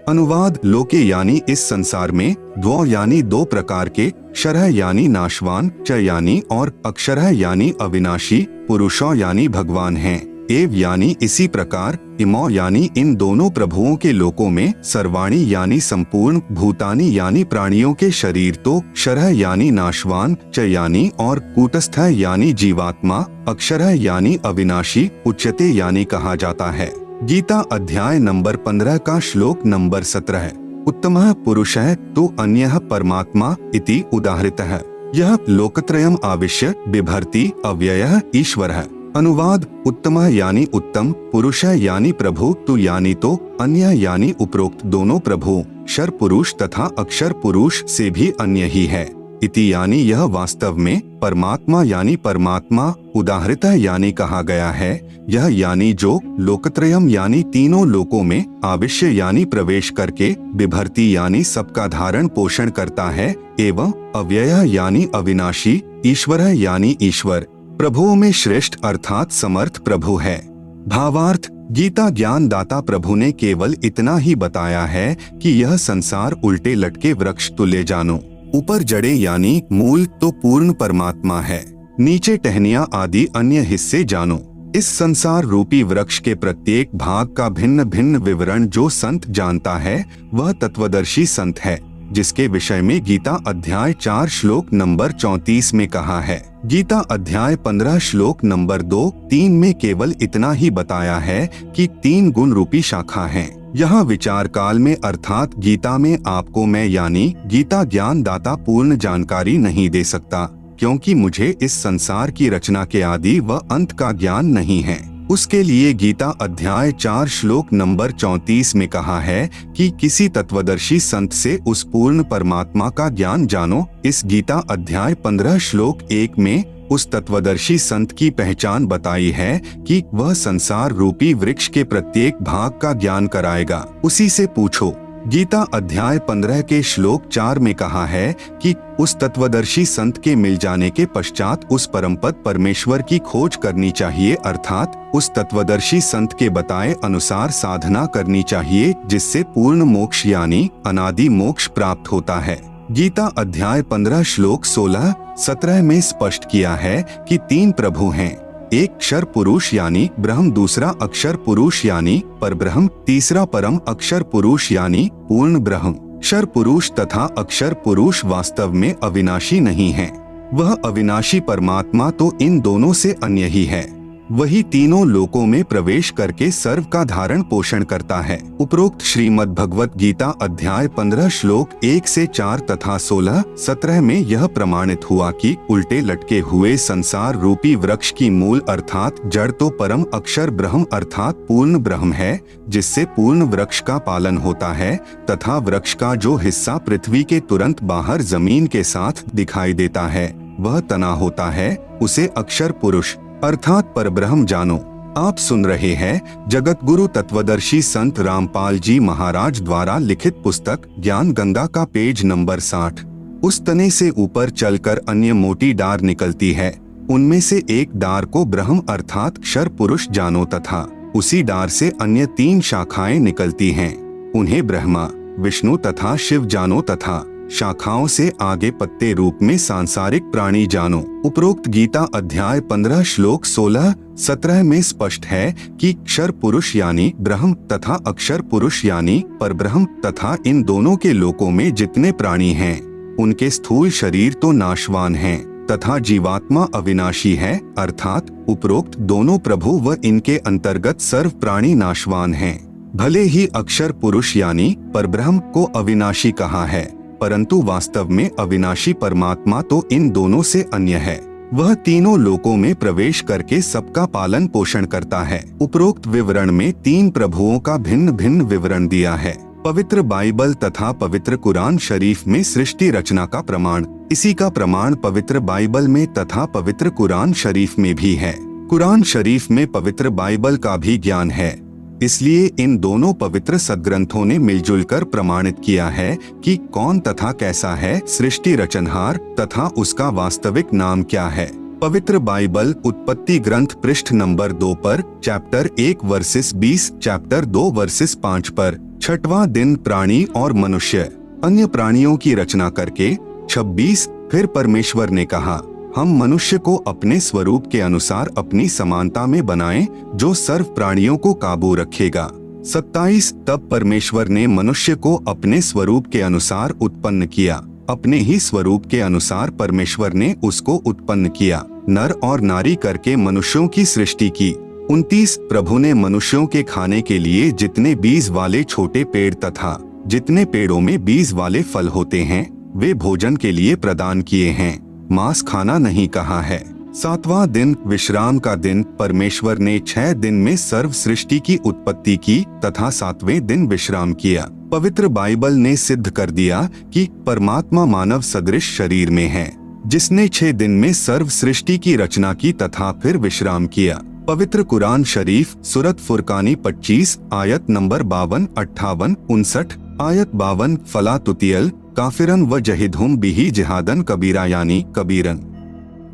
अनुवाद लोके यानी इस संसार में, द्वौ यानी दो प्रकार के, क्षरः यानी नाशवान, च यानी और, अक्षरः यानी अविनाशी, पुरुषौ यानी भगवान हैं, एव यानी इसी प्रकार, इमौ यानी इन दोनों प्रभुओं के लोकों में, सर्वाणी यानी संपूर्ण, भूतानि यानी प्राणियों के शरीर तो, क्षरः यानी नाशवान, च यानी और, कूटस्थ यानी जीवात्मा, अक्षरः यानी अविनाशी, उच्यते यानी कहा जाता है। गीता अध्याय नंबर 15 का श्लोक नंबर 17। उत्तमः पुरुषः तु अन्यः परमात्मा इति उदाहृतः। यह लोकत्रयम् आविश्य बिभर्ति अव्ययः ईश्वरः। अनुवाद उत्तमः यानी उत्तम, पुरुषः यानी प्रभु, तु यानी तो, अन्य यानी उपरोक्त दोनों प्रभु, क्षर पुरुष तथा अक्षर पुरुष से भी अन्य ही है। इति यानी यह वास्तव में, परमात्मा यानी परमात्मा, उदाहृतः यानी कहा गया है, यह यानी जो, लोकत्रयम यानी तीनों लोकों में, आविश्य यानी प्रवेश करके, बिभर्ति यानी सबका धारण पोषण करता है, एवं अव्ययः यानी अविनाशी, ईश्वरः यानी ईश्वर, प्रभुओं में श्रेष्ठ अर्थात समर्थ प्रभु है। भावार्थ, गीता ज्ञान दाता प्रभु ने केवल इतना ही बताया है कि यह संसार उल्टे लटके वृक्ष तुल्य जानो। ऊपर जड़े यानी मूल तो पूर्ण परमात्मा है, नीचे टहनियां आदि अन्य हिस्से जानो। इस संसार रूपी वृक्ष के प्रत्येक भाग का भिन्न भिन्न विवरण जो संत जानता है वह तत्वदर्शी संत है, जिसके विषय में गीता अध्याय 4 श्लोक नंबर 34 में कहा है। गीता अध्याय 15 श्लोक नंबर 2-3 में केवल इतना ही बताया है कि 3 गुण रूपी शाखा हैं। यहाँ विचार काल में अर्थात गीता में आपको मैं यानी गीता ज्ञान दाता पूर्ण जानकारी नहीं दे सकता, क्योंकि मुझे इस संसार की रचना के आदि व अंत का ज्ञान नहीं है। उसके लिए गीता अध्याय 4 श्लोक नंबर 34 में कहा है कि किसी तत्वदर्शी संत से उस पूर्ण परमात्मा का ज्ञान जानो। इस गीता अध्याय 15 श्लोक 1 में उस तत्वदर्शी संत की पहचान बताई है कि वह संसार रूपी वृक्ष के प्रत्येक भाग का ज्ञान कराएगा, उसी से पूछो। गीता अध्याय 15 के श्लोक 4 में कहा है कि उस तत्वदर्शी संत के मिल जाने के पश्चात उस परमपद परमेश्वर की खोज करनी चाहिए, अर्थात उस तत्वदर्शी संत के बताए अनुसार साधना करनी चाहिए, जिससे पूर्ण मोक्ष यानी अनादि मोक्ष प्राप्त होता है। गीता अध्याय 15 श्लोक 16-17 में स्पष्ट किया है कि 3 प्रभु हैं, एक क्षर पुरुष यानी ब्रह्म, दूसरा अक्षर पुरुष यानी परब्रह्म, तीसरा परम अक्षर पुरुष यानी पूर्ण ब्रह्म। क्षर पुरुष तथा अक्षर पुरुष वास्तव में अविनाशी नहीं है, वह अविनाशी परमात्मा तो इन दोनों से अन्य ही है। वही तीनों लोकों में प्रवेश करके सर्व का धारण पोषण करता है। उपरोक्त श्रीमद् भगवत गीता अध्याय 15 श्लोक 1 से 4 तथा 16-17 में यह प्रमाणित हुआ कि उल्टे लटके हुए संसार रूपी वृक्ष की मूल अर्थात जड़ तो परम अक्षर ब्रह्म अर्थात पूर्ण ब्रह्म है, जिससे पूर्ण वृक्ष का पालन होता है, तथा वृक्ष का जो हिस्सा पृथ्वी के तुरंत बाहर जमीन के साथ दिखाई देता है वह तना होता है, उसे अक्षर पुरुष अर्थात परब्रह्म जानो। आप सुन रहे हैं जगत गुरु तत्वदर्शी संत रामपाल जी महाराज द्वारा लिखित पुस्तक ज्ञान गंगा का पेज नंबर 60। उस तने से ऊपर चलकर अन्य मोटी डार निकलती है, उनमें से एक डार को ब्रह्म अर्थात क्षर पुरुष जानो तथा उसी डार से अन्य 3 शाखाएं निकलती हैं, उन्हें ब्रह्मा, विष्णु तथा शिव जानो तथा शाखाओं से आगे पत्ते रूप में सांसारिक प्राणी जानो। उपरोक्त गीता अध्याय 15 श्लोक 16-17 में स्पष्ट है कि क्षर पुरुष यानी ब्रह्म तथा अक्षर पुरुष यानी परब्रह्म तथा इन दोनों के लोकों में जितने प्राणी हैं उनके स्थूल शरीर तो नाशवान हैं तथा जीवात्मा अविनाशी है, अर्थात उपरोक्त दोनों प्रभु व इनके अंतर्गत सर्व प्राणी नाशवान हैं। भले ही अक्षर पुरुष यानी परब्रह्म को अविनाशी कहा है, परंतु वास्तव में अविनाशी परमात्मा तो इन दोनों से अन्य है। वह तीनों लोकों में प्रवेश करके सबका पालन पोषण करता है। उपरोक्त विवरण में 3 प्रभुओं का भिन्न भिन्न विवरण दिया है। पवित्र बाइबल तथा पवित्र कुरान शरीफ में सृष्टि रचना का प्रमाण, इसी का प्रमाण पवित्र बाइबल में तथा पवित्र कुरान शरीफ में भी है। कुरान शरीफ में पवित्र बाइबल का भी ज्ञान है, इसलिए इन दोनों पवित्र सद्ग्रंथों ने मिलजुल कर प्रमाणित किया है कि कौन तथा कैसा है सृष्टि रचनहार तथा उसका वास्तविक नाम क्या है। पवित्र बाइबल उत्पत्ति ग्रंथ पृष्ठ नंबर 2 पर चैप्टर 1 वर्सेस 20, चैप्टर 2 वर्सेस 5 पर 6वां दिन प्राणी और मनुष्य अन्य प्राणियों की रचना करके 26 फिर परमेश्वर ने कहा, हम मनुष्य को अपने स्वरूप के अनुसार अपनी समानता में बनाएं, जो सर्व प्राणियों को काबू रखेगा। 27 तब परमेश्वर ने मनुष्य को अपने स्वरूप के अनुसार उत्पन्न किया, अपने ही स्वरूप के अनुसार परमेश्वर ने उसको उत्पन्न किया, नर और नारी करके मनुष्यों की सृष्टि की। 29 प्रभु ने मनुष्यों के खाने के लिए जितने बीज वाले छोटे पेड़ तथा जितने पेड़ों में बीज वाले फल होते हैं वे भोजन के लिए प्रदान किए हैं, मांस खाना नहीं कहा है। 7वां दिन विश्राम का दिन, परमेश्वर ने 6 दिन में सर्व सृष्टि की उत्पत्ति की तथा 7वें दिन विश्राम किया। पवित्र बाइबल ने सिद्ध कर दिया कि परमात्मा मानव सदृश शरीर में है, जिसने 6 दिन में सर्व सृष्टि की रचना की तथा फिर विश्राम किया। पवित्र कुरान शरीफ सूरत फुरकानी 25 आयत नंबर 52, 58, 59, आयत 52 फला तुतियल काफिरन व जहिदहुम बिही जिहादन कबीरा यानी कबीरन।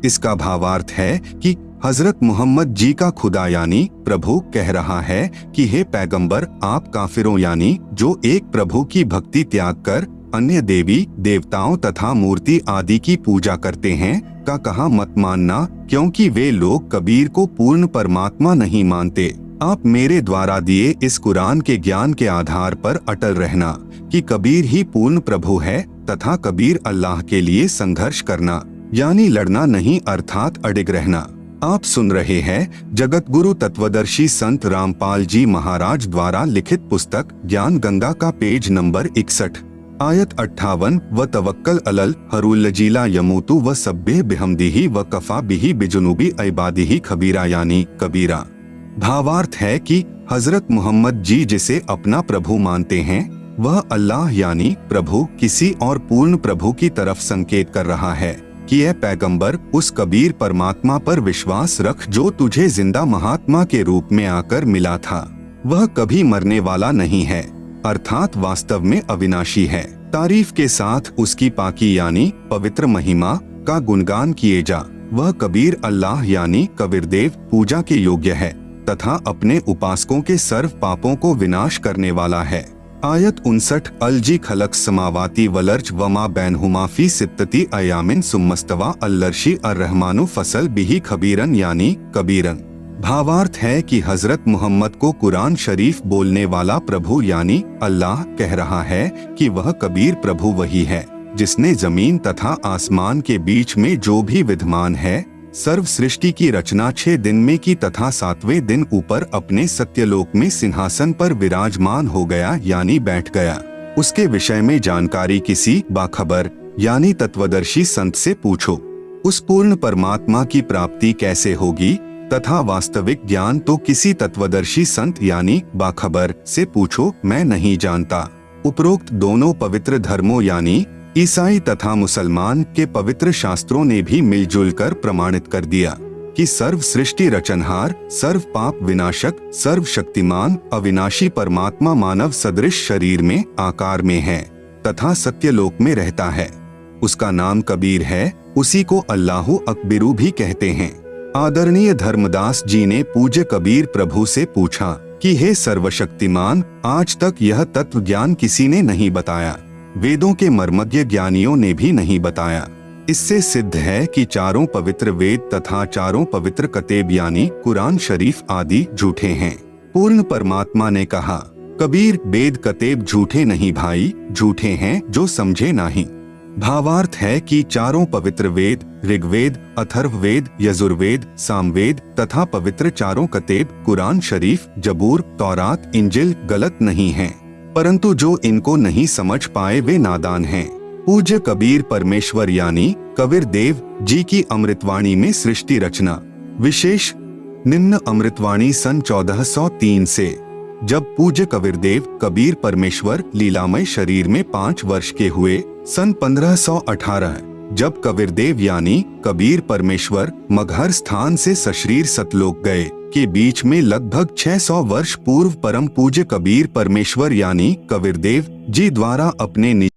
इसका भावार्थ है कि हजरत मोहम्मद जी का खुदा यानी प्रभु कह रहा है कि हे पैगंबर, आप काफिरों यानी जो एक प्रभु की भक्ति त्याग कर अन्य देवी देवताओं तथा मूर्ति आदि की पूजा करते हैं का कहा मत मानना, क्योंकि वे लोग कबीर को पूर्ण परमात्मा नहीं मानते। आप मेरे द्वारा दिए इस कुरान के ज्ञान के आधार पर अटल रहना कि कबीर ही पूर्ण प्रभु है तथा कबीर अल्लाह के लिए संघर्ष करना यानी लड़ना नहीं, अर्थात अडिग रहना। आप सुन रहे हैं जगत गुरु तत्वदर्शी संत रामपाल जी महाराज द्वारा लिखित पुस्तक ज्ञान गंगा का पेज नंबर 61 आयत 58 व तवक्कल अलल हरूल्लजीला यमूतु व सब्बे बिहमदिही व कफा बिही बिजुनूबी इबादिही खबीरा यानी कबीरा। भावार्थ है कि हजरत मोहम्मद जी जिसे अपना प्रभु मानते हैं वह अल्लाह यानी प्रभु किसी और पूर्ण प्रभु की तरफ संकेत कर रहा है कि यह पैगंबर उस कबीर परमात्मा पर विश्वास रख जो तुझे जिंदा महात्मा के रूप में आकर मिला था। वह कभी मरने वाला नहीं है, अर्थात वास्तव में अविनाशी है। तारीफ के साथ उसकी पाकी यानी पवित्र महिमा का गुणगान किए जा। वह कबीर अल्लाह यानी कबीरदेव पूजा के योग्य है तथा अपने उपासकों के सर्व पापों को विनाश करने वाला है। आयत 59 अलजी खलक समावाती वलर्ज वमा बैनहुमा फी सित्तती अयामिन सुम्मस्तवा अल्लर्शी अर्रहमानु फसल बिही खबीरन यानी कबीरन। भावार्थ है कि हजरत मोहम्मद को कुरान शरीफ बोलने वाला प्रभु यानी अल्लाह कह रहा है कि वह कबीर प्रभु वही है जिसने जमीन तथा आसमान के बीच में जो भी विद्यमान है सर्व सृष्टि की रचना 6 दिन में की तथा 7वें दिन ऊपर अपने सत्यलोक में सिंहासन पर विराजमान हो गया यानी बैठ गया। उसके विषय में जानकारी किसी बाखबर यानी तत्वदर्शी संत से पूछो। उस पूर्ण परमात्मा की प्राप्ति कैसे होगी तथा वास्तविक ज्ञान तो किसी तत्वदर्शी संत यानी बाखबर से पूछो, मैं नहीं जानता। उपरोक्त दोनों पवित्र धर्मों यानी ईसाई तथा मुसलमान के पवित्र शास्त्रों ने भी मिलजुल कर प्रमाणित कर दिया कि सर्व सृष्टि रचनहार, सर्व पाप विनाशक, सर्व शक्तिमान अविनाशी परमात्मा मानव सदृश शरीर में आकार में है तथा सत्यलोक में रहता है। उसका नाम कबीर है, उसी को अल्लाहु अकबिरू भी कहते हैं। आदरणीय धर्मदास जी ने पूज्य कबीर प्रभु से पूछा कि हे सर्वशक्तिमान, आज तक यह तत्व ज्ञान किसी ने नहीं बताया, वेदों के मर्मज्ञ ज्ञानियों ने भी नहीं बताया। इससे सिद्ध है कि चारों पवित्र वेद तथा चारों पवित्र कतेब यानी कुरान शरीफ आदि झूठे हैं। पूर्ण परमात्मा ने कहा, कबीर वेद कतेब झूठे नहीं भाई, झूठे हैं जो समझे नहीं। भावार्थ है कि चारों पवित्र वेद ऋग्वेद, अथर्ववेद, यजुर्वेद, सामवेद तथा पवित्र चारों कतेब कुरान शरीफ, जबूर, तौरात, इंजिल गलत नहीं हैं, परंतु जो इनको नहीं समझ पाए वे नादान हैं। पूज्य कबीर परमेश्वर यानी कबीर देव जी की अमृतवाणी में सृष्टि रचना विशेष निम्न अमृतवाणी सन 1403 से, जब पूज्य कबीर देव कबीर परमेश्वर लीलामय शरीर में 5 वर्ष के हुए, सन 1518 जब कबीरदेव यानी कबीर परमेश्वर मगहर स्थान से सशरीर सतलोक गए के बीच में लगभग 600 वर्ष पूर्व परम पूज्य कबीर परमेश्वर यानी कबीरदेव जी द्वारा अपने